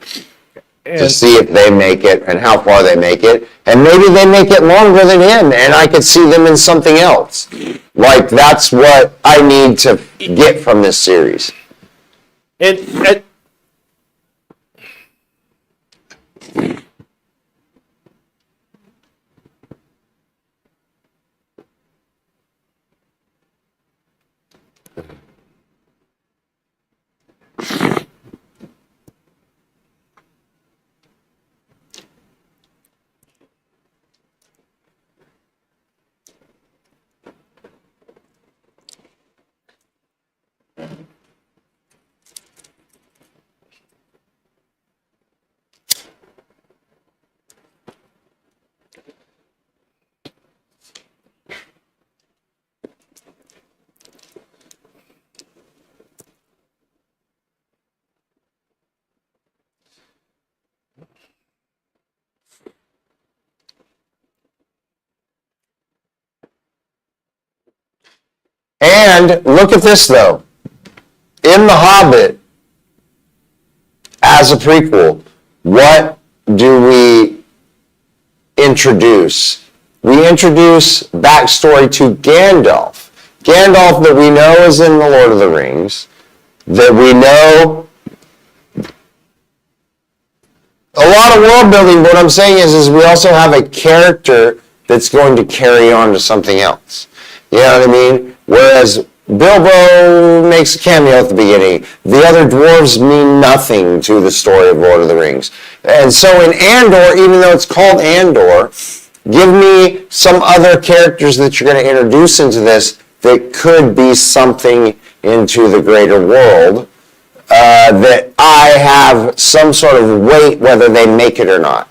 to see if they make it and how far they make it. And maybe they make it longer than him and I could see them in something else. Like, that's what I need to get from this series. And look at this, though. In The Hobbit, as a prequel, what do we introduce? We introduce backstory to Gandalf. Gandalf that we know is in The Lord of the Rings, that we know a lot of world building. What I'm saying is we also have a character that's going to carry on to something else. You know what I mean? Whereas Bilbo makes a cameo at the beginning. The other dwarves mean nothing to the story of Lord of the Rings. And so in Andor, even though it's called Andor, give me some other characters that you're going to introduce into this that could be something into the greater world, that I have some sort of weight whether they make it or not.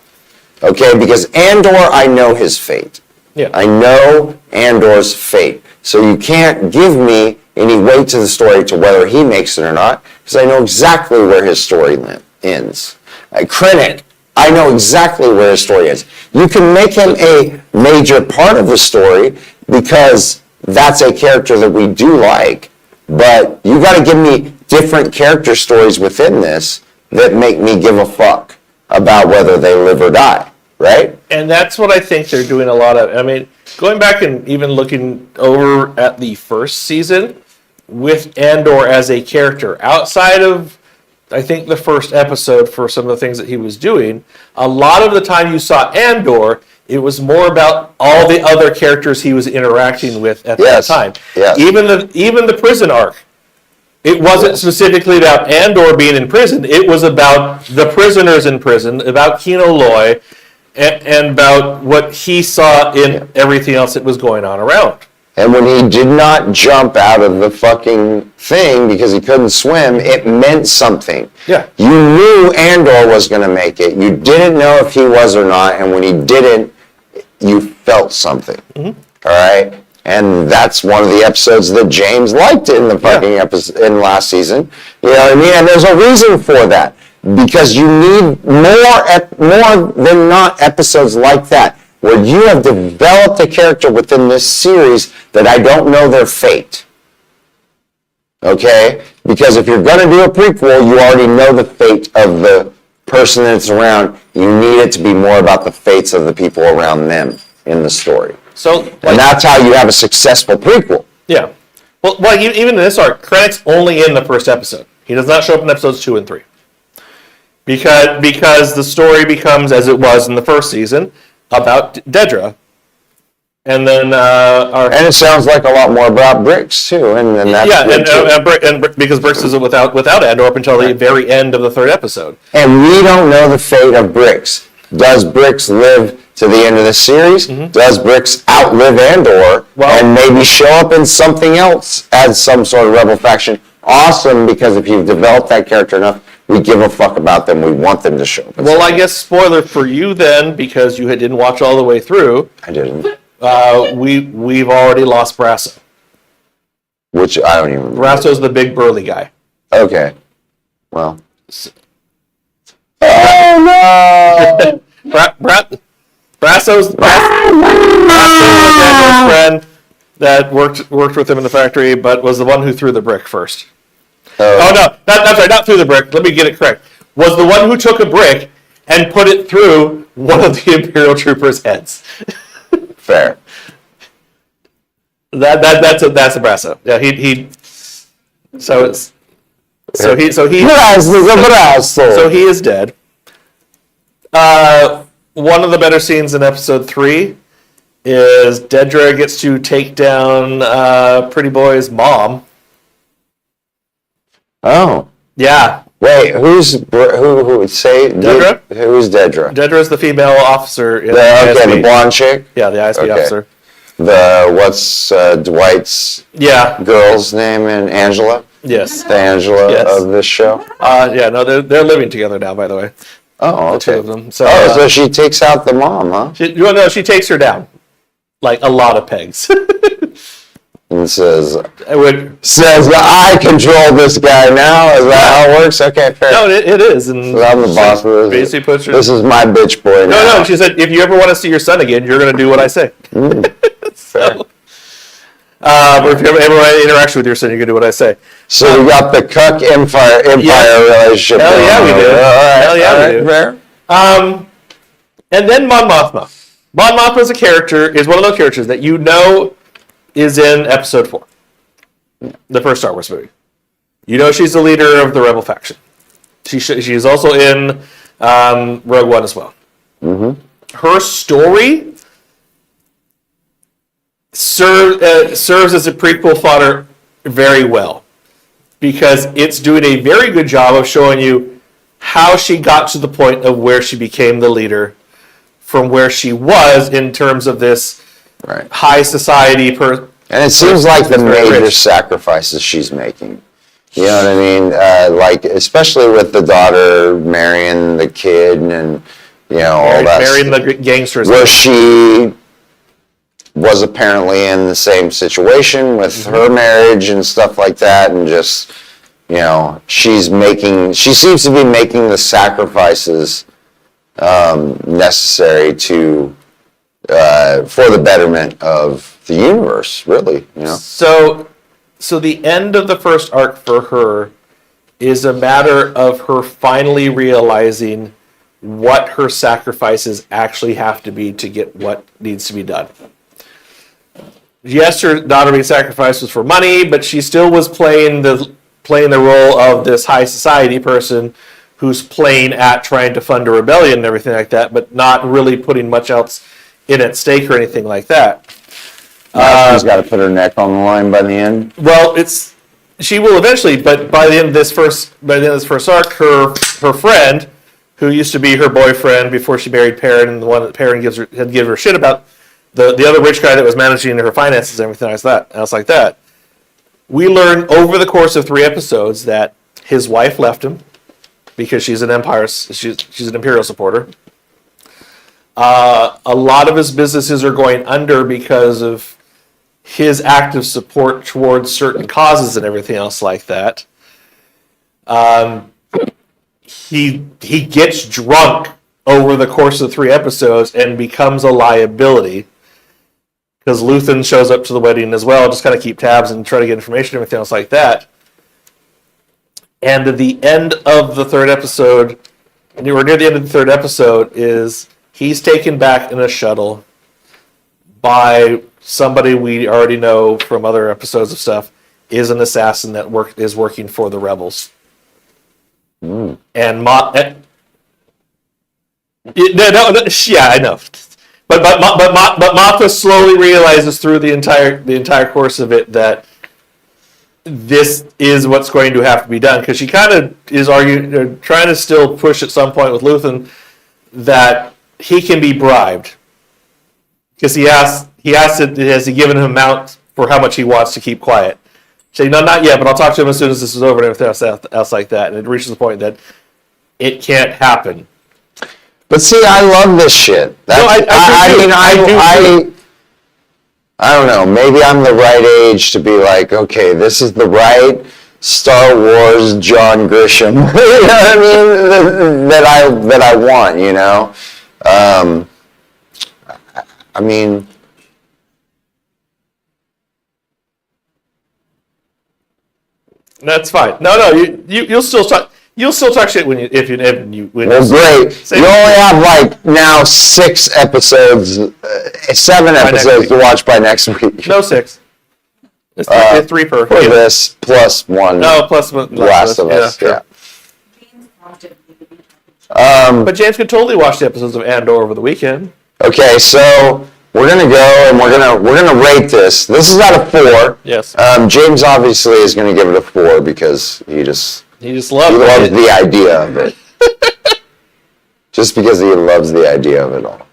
Okay, because Andor, I know his fate. Yeah. I know Andor's fate. So you can't give me any weight to the story to whether he makes it or not, because I know exactly where his story ends. Krennic, I know exactly where his story ends. You can make him a major part of the story because that's a character that we do like, but you got to give me different character stories within this that make me give a fuck about whether they live or die, right? And that's what I think they're doing a lot of. I mean, going back and even looking over at the first season with Andor as a character, outside of, I think, the first episode for some of the things that he was doing, a lot of the time you saw Andor, it was more about all the other characters he was interacting with at that time. Yes. Even the prison arc. It wasn't specifically about Andor being in prison. It was about the prisoners in prison, about Kino Loy, and about what he saw in everything else that was going on around. And when he did not jump out of the fucking thing because he couldn't swim, it meant something. Yeah. You knew Andor was going to make it. You didn't know if he was or not, and when he didn't, you felt something. Mm-hmm. All right? And that's one of the episodes that James liked in the fucking episode in last season. You know what I mean? And there's a reason for that. Because you need more than not episodes like that, where you have developed a character within this series that I don't know their fate. Okay? Because if you're going to do a prequel, you already know the fate of the person that's around. You need it to be more about the fates of the people around them in the story. So, and that's how you have a successful prequel. Yeah. Well, even in this arc, Krennic's only in the first episode. He does not show up in episodes 2 and 3. Because the story becomes, as it was in the first season, about Dedra. And then and it sounds like a lot more about Brix too, and that's because Brix is without Andor up until the very end of the third episode. And we don't know the fate of Brix. Does Brix live to the end of the series? Mm-hmm. Does Brix outlive Andor and maybe show up in something else as some sort of rebel faction? Awesome, because if you've developed that character enough, we give a fuck about them. We want them to show up. Well, I guess spoiler for you then, because you didn't watch all the way through. I didn't. We've already lost Brasso. Which I don't even remember. Brasso's the big burly guy. Okay. Well. Oh no! Brasso's Andor's friend that worked with him in the factory, but was the one who threw the brick first. Oh no, that's right, not through the brick. Let me get it correct. Was the one who took a brick and put it through one of the Imperial troopers' heads. Fair. That's a Brasso. Yeah, so he is dead. One of the better scenes in episode 3 is Dedra gets to take down Pretty Boy's mom. Oh. Yeah. Wait, who would say Dedra? Who's Dedra? Dedra's the female officer in the blonde chick? Yeah, the ISB officer. What's Dwight's girl's name in Angela? Yes. The Angela of this show? They're living together now, by the way. Oh, okay. The two of them. So, so she takes out the mom, huh? She takes her down. Like a lot of pegs. And says, I control this guy now. Is that how it works? Okay, fair. No, it is. And so I'm the boss of this. Basically puts her. This is my bitch boy now. No, she said, if you ever want to see your son again, you're going to do what I say. Or if you ever have any interaction with your son, you can do what I say. So we got the Cuck Empire relationship. Hell yeah, we do. Hell yeah, we do. Fair. And then Mon Mothma. Mon Mothma is one of those characters that you know is in Episode 4, the first Star Wars movie. You know she's the leader of the Rebel faction. She's also in Rogue One as well. Mm-hmm. Her story serves as a prequel fodder very well, because it's doing a very good job of showing you how she got to the point of where she became the leader from where she was in terms of this high society and it seems like the major sacrifices she's making. You know what I mean? Like, especially with the daughter marrying the kid and, you know, all that. Marrying the gangsters. Where she was apparently in the same situation with her marriage and stuff like that, and just, you know, she seems to be making the sacrifices necessary to for the betterment of the universe, really, you know. So the end of the first arc for her is a matter of her finally realizing what her sacrifices actually have to be to get what needs to be done. Yes, her daughter being sacrificed was for money, but she still was playing the role of this high society person who's playing at trying to fund a rebellion and everything like that, but not really putting much else in at stake or anything like that. She's got to put her neck on the line by the end. Well, she will eventually, but by the end of this first arc, her friend, who used to be her boyfriend before she married Perrin, and the one that Perrin had given her shit about, the other rich guy that was managing her finances and everything else like that. We learn over the course of 3 episodes that his wife left him because she's an Imperial supporter. A lot of his businesses are going under because of his active support towards certain causes and everything else like that. He gets drunk over the course of 3 episodes and becomes a liability because Luthen shows up to the wedding as well, just kind of keep tabs and try to get information and everything else like that. And at the end of the 3rd episode, or near the end of the 3rd episode, is he's taken back in a shuttle by somebody we already know from other episodes of stuff is an assassin that is working for the rebels. And yeah, I know. But Mothma slowly realizes through the entire course of it that this is what's going to have to be done, because she kind of is trying to still push at some point with Luthen that he can be bribed, because has he given him an amount for how much he wants to keep quiet. Say, no, not yet, but I'll talk to him as soon as this is over and everything else like that. And it reaches the point that it can't happen. But see, I love this shit. I don't know. Maybe I'm the right age to be like, okay, this is the right Star Wars John Grisham. You know what I mean? That I want. You know. I mean. That's fine. No, you'll still talk. You'll still talk shit when you. Well, great. You only have like now 6 episodes, 7 episodes to watch by next week. No 6. It's 3 per. For this plus 1. No, plus Last of Us. Yeah. But James could totally watch the episodes of Andor over the weekend. Okay, so we're gonna go and we're gonna rate this. This is out of 4. Yes. James obviously is gonna give it a 4 because he loves the idea of it. Just because he loves the idea of it all.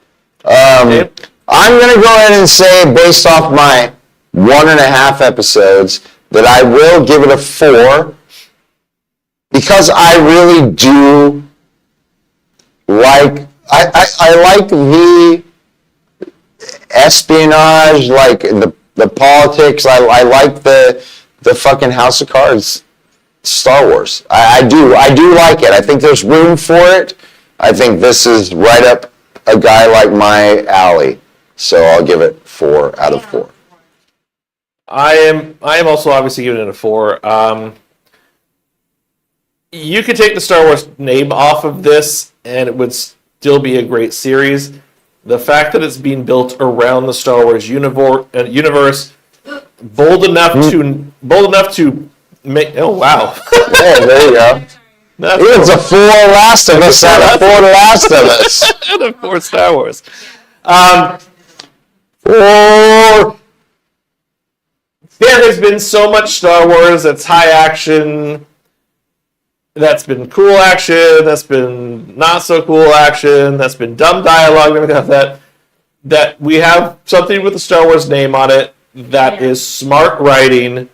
I'm gonna go ahead and say, based off my 1.5 episodes, that I will give it a 4 because I really do like. I like the espionage, like the politics. I like the fucking House of Cards Star Wars. I do like it. I think there's room for it. I think this is right up a guy like my alley. So I'll give it 4 out of 4. I am also obviously giving it a 4. You could take the Star Wars name off of this, and it would still be a great series. The fact that it's being built around the Star Wars universe, bold enough to make. Oh wow! Hey, there you go. It's a 4 Last of Us and a 4 Last of Us. And of course, Star Wars. 4. There has been so much Star Wars that's high action, that's been cool action, that's been not so cool action, that's been dumb dialogue, everything like that we have something with the Star Wars name on it that is smart writing,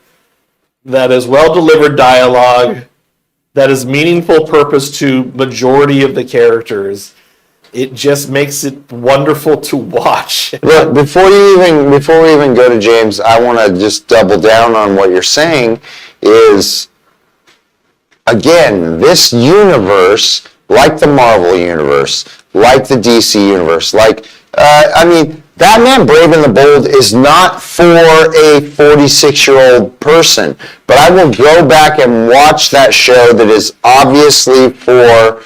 that is well delivered dialogue, that is meaningful purpose to majority of the characters. It just makes it wonderful to watch. Look, before we even go to James, I want to just double down on what you're saying is, again, this universe, like the Marvel universe, like the DC universe, Batman Brave and the Bold is not for a 46-year-old person, but I will go back and watch that show that is obviously for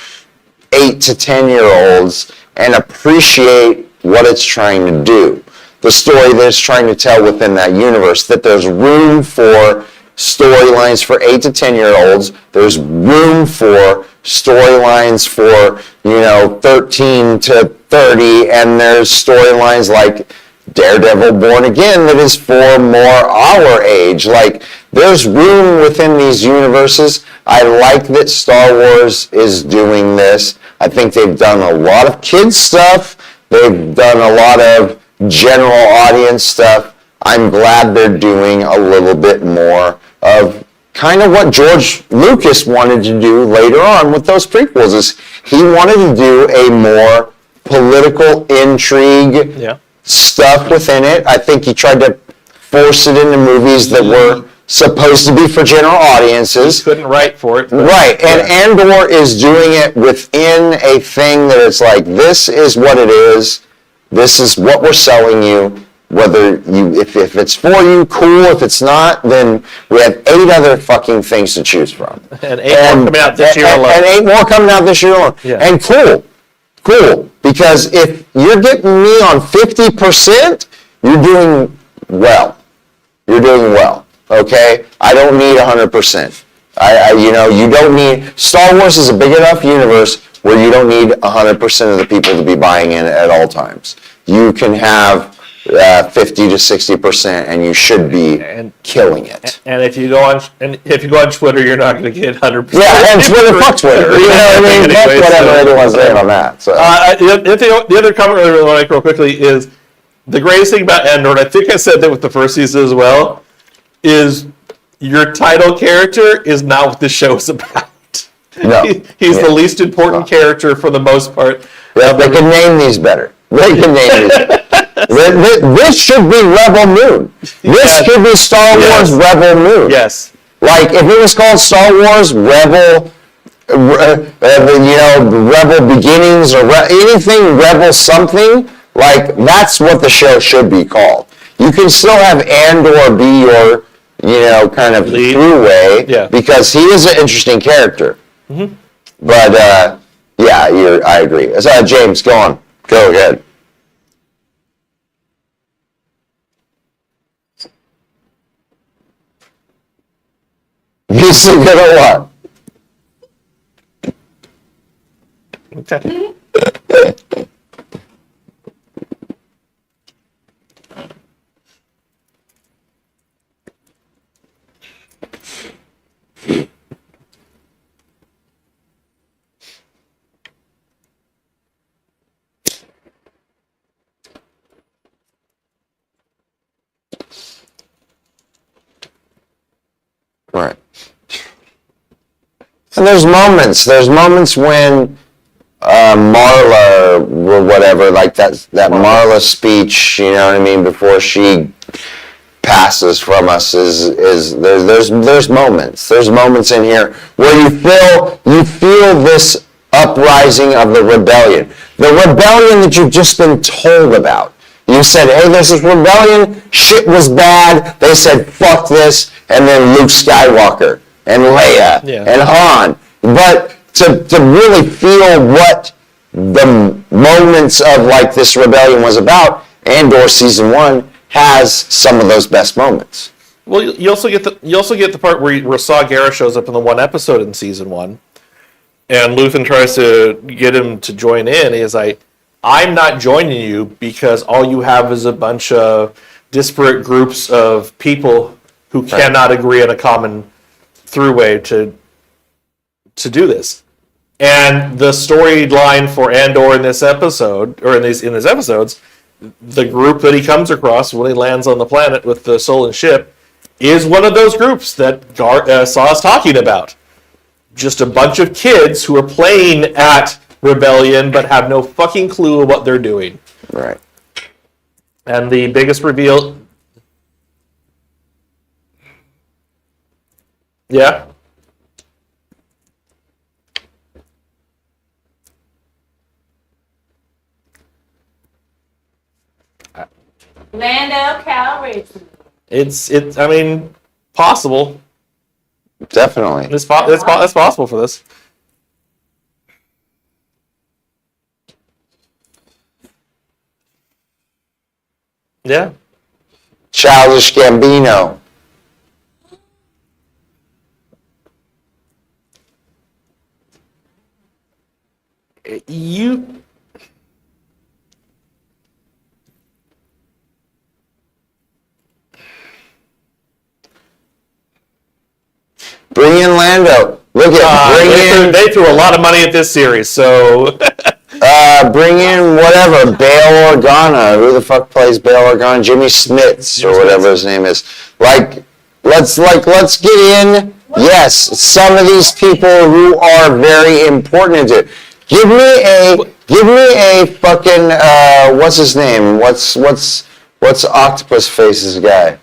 8 to 10-year-olds and appreciate what it's trying to do. The story that it's trying to tell within that universe, that there's room for storylines for 8 to 10-year-olds. There's room for storylines for, 13 to 30, and there's storylines like Daredevil Born Again that is for more our age. Like, there's room within these universes. I like that Star Wars is doing this. I think they've done a lot of kids stuff. They've done a lot of general audience stuff. I'm glad they're doing a little bit more of kind of what George Lucas wanted to do later on with those prequels. Is he wanted to do a more political intrigue stuff within it. I think he tried to force it into movies that were supposed to be for general audiences. He couldn't write for it. Right, and Andor is doing it within a thing that it's like, this is what it is. This is what we're selling you. Whether if it's for you, cool. If it's not, then we have 8 other fucking things to choose from. And 8 more coming out this year alone. And 8 more coming out this year alone. Yeah. And cool. Because if you're getting me on 50%, you're doing well. You're doing well. Okay? I don't need 100%. You don't need, Star Wars is a big enough universe where you don't need 100% of the people to be buying in at all times. You can have 50 to 60%, and you should be killing it. And if you go on Twitter, you're not going to get 100%. Yeah, and Twitter, fuck Twitter. You know what I mean? Fuck whatever anyone's saying on that. So. The other comment I really want to make real quickly is the greatest thing about Andor, and I think I said that with the first season as well, is your title character is not what the show is about. No. He's the least important character for the most part. Yeah, they can name these better. They can name these. This should be Rebel Moon. This should be Star Wars Rebel Moon. Yes. Like, if it was called Star Wars Rebel, Rebel Beginnings or anything Rebel something, like, that's what the show should be called. You can still have Andor be your, kind of lead throughway, because he is an interesting character. Mm-hmm. But, I agree. So, James, go on. Go ahead. You still good or what? Okay. Right. And there's moments when Marla or whatever, like that Marla speech, you know what I mean, before she passes from us is there's moments in here where you feel this uprising of the rebellion that you've just been told about. You said, hey, this is rebellion. Shit was bad. They said, fuck this. And then Luke Skywalker and Leia and Han. But to really feel what the moments of like this rebellion was about, Andor season 1 has some of those best moments. Well, you also get the part where Saw Gerrera shows up in the one episode in season 1, and Luthen tries to get him to join in. He's like, I'm not joining you because all you have is a bunch of disparate groups of people who cannot agree on a common throughway to do this. And the storyline for Andor in this episode, or in these episodes, the group that he comes across when he lands on the planet with the stolen ship is one of those groups that Saw is talking about. Just a bunch of kids who are playing at Rebellion but have no fucking clue of what they're doing. Right. And the biggest reveal... Yeah? Lando Calrissian. It's I mean, possible. Definitely. It's possible for this. Yeah. Childish Gambino. You... Bring in Lando. Look at they threw a lot of money at this series, so bring in whatever Bail Organa. Who the fuck plays Bail Organa? Jimmy Smits or whatever his name is. Let's get in. Yes, some of these people who are very important into it. Give me a fucking what's his name? What's Octopus Face's guy?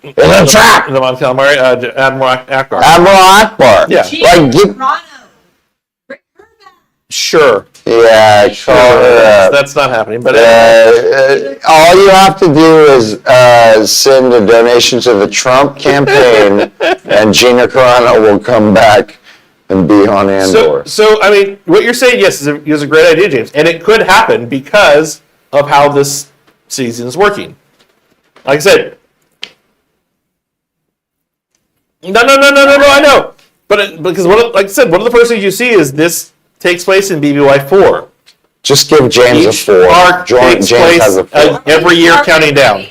In the trap. Admiral Akbar. Admiral Akbar. Yeah. Bring her back. Sure. Yeah, call her up. That's not happening. But all you have to do is send a donation to the Trump campaign, and Gina Carano will come back and be on Andor. So I mean, what you're saying, yes, is a great idea, James, and it could happen because of how this season is working. Like I said, no, I know, because like I said, one of the first things you see is this takes place in BBY 4. Just give James Each a 4. arc takes James place has a 4. every year counting down.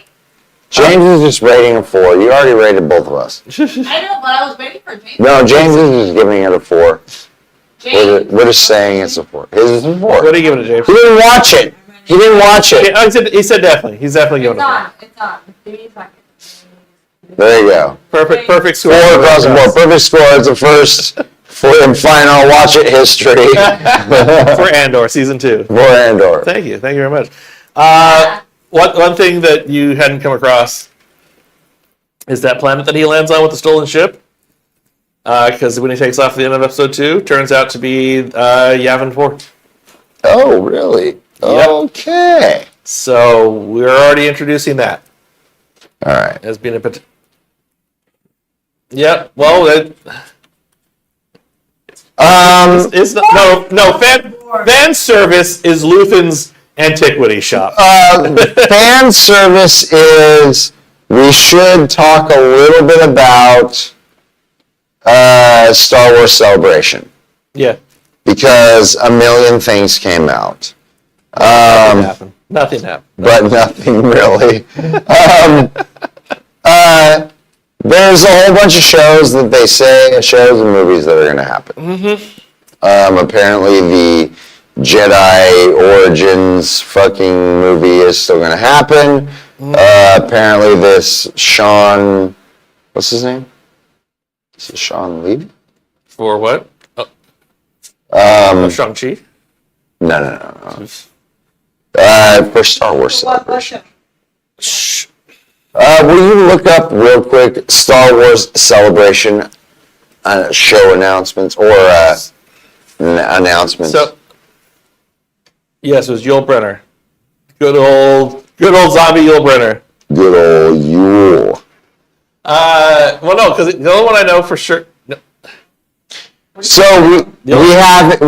James is just rating a 4. You already rated both of us. I know, but I was waiting for James. No, James is just giving it a 4. James. We're just saying it's a 4. His is a 4. What are you giving it, James? He didn't watch it. Yeah, he said definitely. He's definitely giving it. It's on. 3 seconds. There you go. Perfect score. 4 across the board. Perfect score. It's the first and final watch it history for Andor season 2. For Andor. Thank you very much. One thing that you hadn't come across is that planet that he lands on with the stolen ship. Because when he takes off at the end of episode 2, turns out to be Yavin 4. Oh, really? Yep. Okay. So we're already introducing that. All right. As being a Yep. Well, it's not, fan service is Luthen's antiquity shop. Fan service is we should talk a little bit about Star Wars Celebration. Yeah. Because a million things came out. Nothing happened. But nothing really. There's a whole bunch of shows that they say, shows and movies that are going to happen. Mm-hmm. Apparently the Jedi Origins fucking movie is still going to happen. Mm-hmm. Apparently this Sean, what's his name? Is it Sean Levy? For what? Shang-Chi? No. For Star Wars Celebration. Shh. Will you look up real quick Star Wars Celebration show announcements or announcements? So, yes, it was Joel Brenner. Good old zombie Yul Brynner. Good old Yule. Well, no, because the only one I know for sure. No. So we have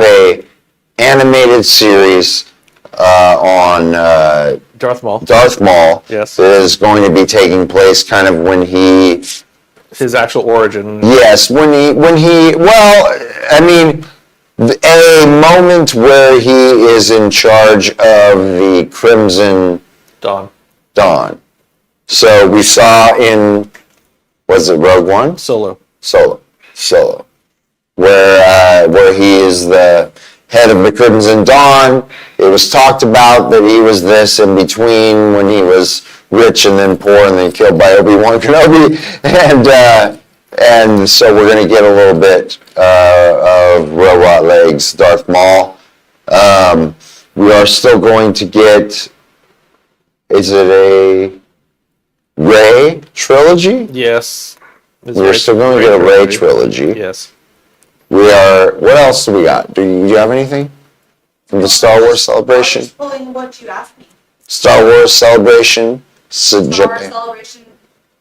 a animated series on Darth Maul. Darth Maul. Yes. That is going to be taking place kind of when he. His actual origin. Yes, when he. Well, I mean, a moment where he is in charge of the Crimson Dawn. So we saw in, was it Rogue One? Solo. Where he is the head of the Crimson Dawn. It was talked about that he was this in between when he was rich and then poor and then killed by Obi-Wan Kenobi. And so we're going to get a little bit of Robot Legs Darth Maul. We are still going to get, is it a Rey trilogy? Yes. We're still going to get a Rey trilogy. Yes. We are, what else do we got? Do you have anything from the Star Wars Celebration? I was pulling what you asked me. Star Wars Celebration, Star Wars Japan, Celebration.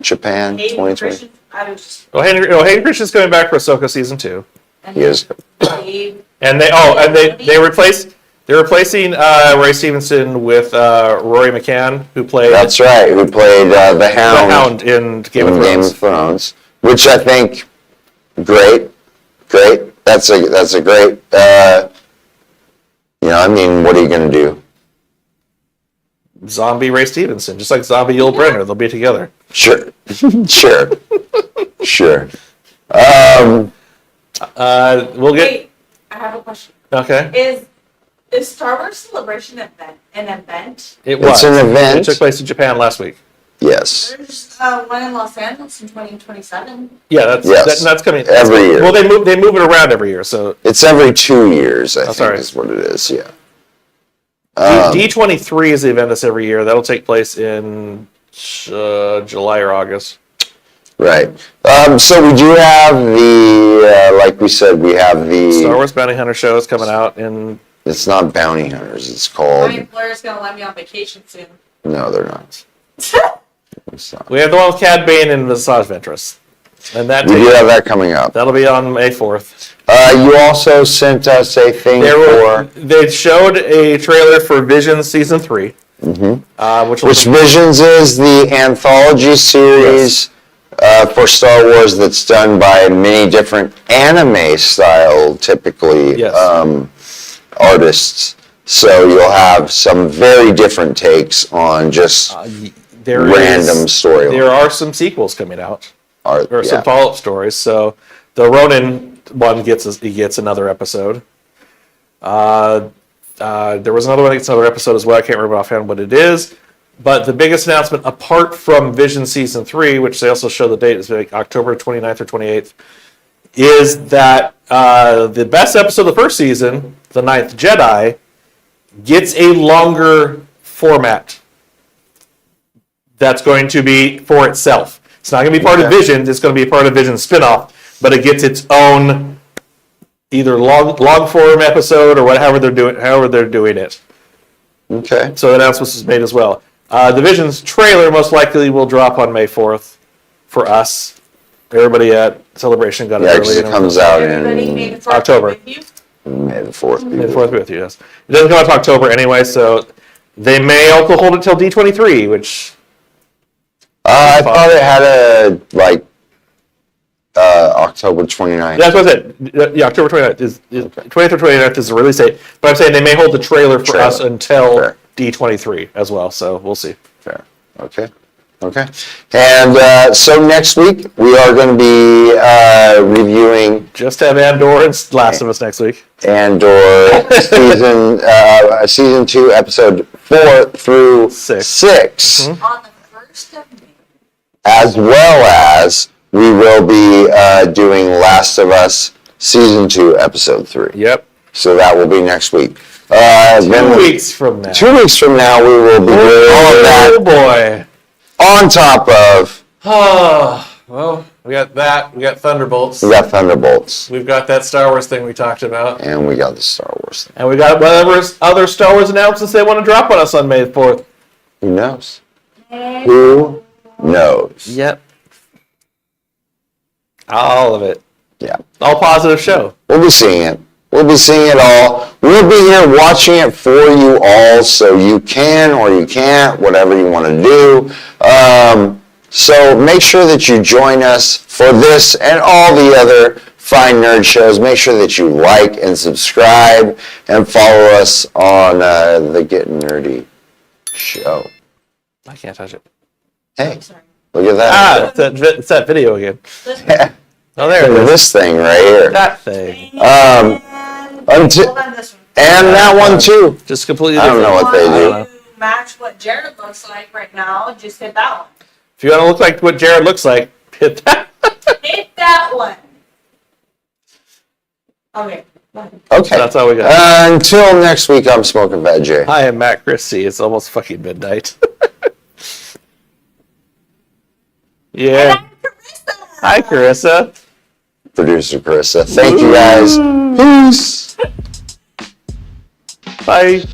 Japan Hayden 2020. Christian. I was just. Hayden Christen's coming back for Ahsoka season 2. And He is. Dave. And they're replacing Ray Stevenson with Rory McCann, who played That's right, who played the Hound in Game in of Game Thrones. of Thrones, which I think, great. That's a great, I mean, what are you going to do? Zombie Ray Stevenson, just like zombie Yul Brynner, they'll be together. Sure. We'll get. Wait, I have a question. Okay. Is Star Wars Celebration an event? It was. It's an event. It took place in Japan last week. Yes. There's one in Los Angeles in 2027. Yeah, that's coming every year. Well, they move it around every year, so It's every 2 years, I think sorry. is what it is, yeah. D23 is the event that's every year. That'll take place in July or August. Right. So we do have the, like we said, we have the... Star Wars Bounty Hunter show is coming out in. It's not Bounty Hunters, it's called... My employer's gonna let me on vacation soon. No, they're not. It's not. We have the one with Cad Bane and Visage Ventress, and We do have that coming up. that'll be on May 4th. You also sent us a thing They showed a trailer for Visions season 3, which Visions is the anthology series for Star Wars that's done by many different anime style, typically, Yes. artists. So you'll have some very different takes on just random story. There are some sequels coming out, or some yeah. follow-up stories. So the Ronin one gets another episode. There was another one that gets another episode as well. I can't remember offhand what it is. But the biggest announcement, apart from Vision Season 3, which they also show the date is like October 29th or 28th, is that the best episode of the first season, The Ninth Jedi, gets a longer format that's going to be for itself. It's not going to be part of Vision. It's going to be part of Vision's spinoff, but it gets its own either long form episode or however they're doing it. Okay. So the announcement was made as well. The Visions trailer most likely will drop on May 4th for us. Everybody at Celebration got it Yeah, early. 'cause it comes out Everybody in made it for October. with you? May the 4th. May the 4th be with you, yes. It doesn't come out to October anyway, so they may also hold it till D23, which... I thought it had October 29th. That's what I said. Yeah, October 29th is 20th or 29th is the release date. But I'm saying they may hold the trailer for us until Fair. D23 as well, so we'll see. Fair. Okay. And so next week we are going to be reviewing Just have Andor and Last of Us next week. Andor season 2, episode 4 through 6. On the 1st of May. As well as we will be doing Last of Us season 2, episode 3. Yep. So that will be next week. 2 weeks from now. 2 weeks from now, we will be doing all of that Oh boy. on top of Oh, Well, we got that. We got Thunderbolts. We got Thunderbolts. We've got that Star Wars thing we talked about. And we got the Star Wars thing. And we got whatever other Star Wars announcements they want to drop on us on May 4th. Who knows? Who knows? Yep. All of it. Yeah. All positive show. We'll be seeing it. We'll be seeing it all. We'll be here watching it for you all, so you can or you can't, whatever you want to do. So make sure that you join us for this and all the other fine nerd shows. Make sure that you like and subscribe and follow us on the Get Nerdy show. I can't touch it. Hey, look at Ah, that. it's that video again. Yeah. Oh, there it is. This thing right here. That thing. Until, Hold on, this one. and that one too. Just completely I don't different. know what they do. Want to match what Jared looks like right now, just hit that one. If you want to look like what Jared looks like, hit that. Hit that one. Okay. Okay. That's all we got. Until next week, I'm Smoking Phat J. Hi, I'm Matt Christy. It's almost fucking midnight. Yeah. Hi, Carissa. Producer Carissa. Thank you guys. Peace. Bye.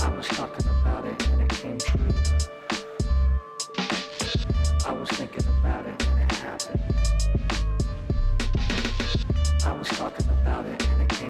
I was talking about it and it came true. I was thinking about it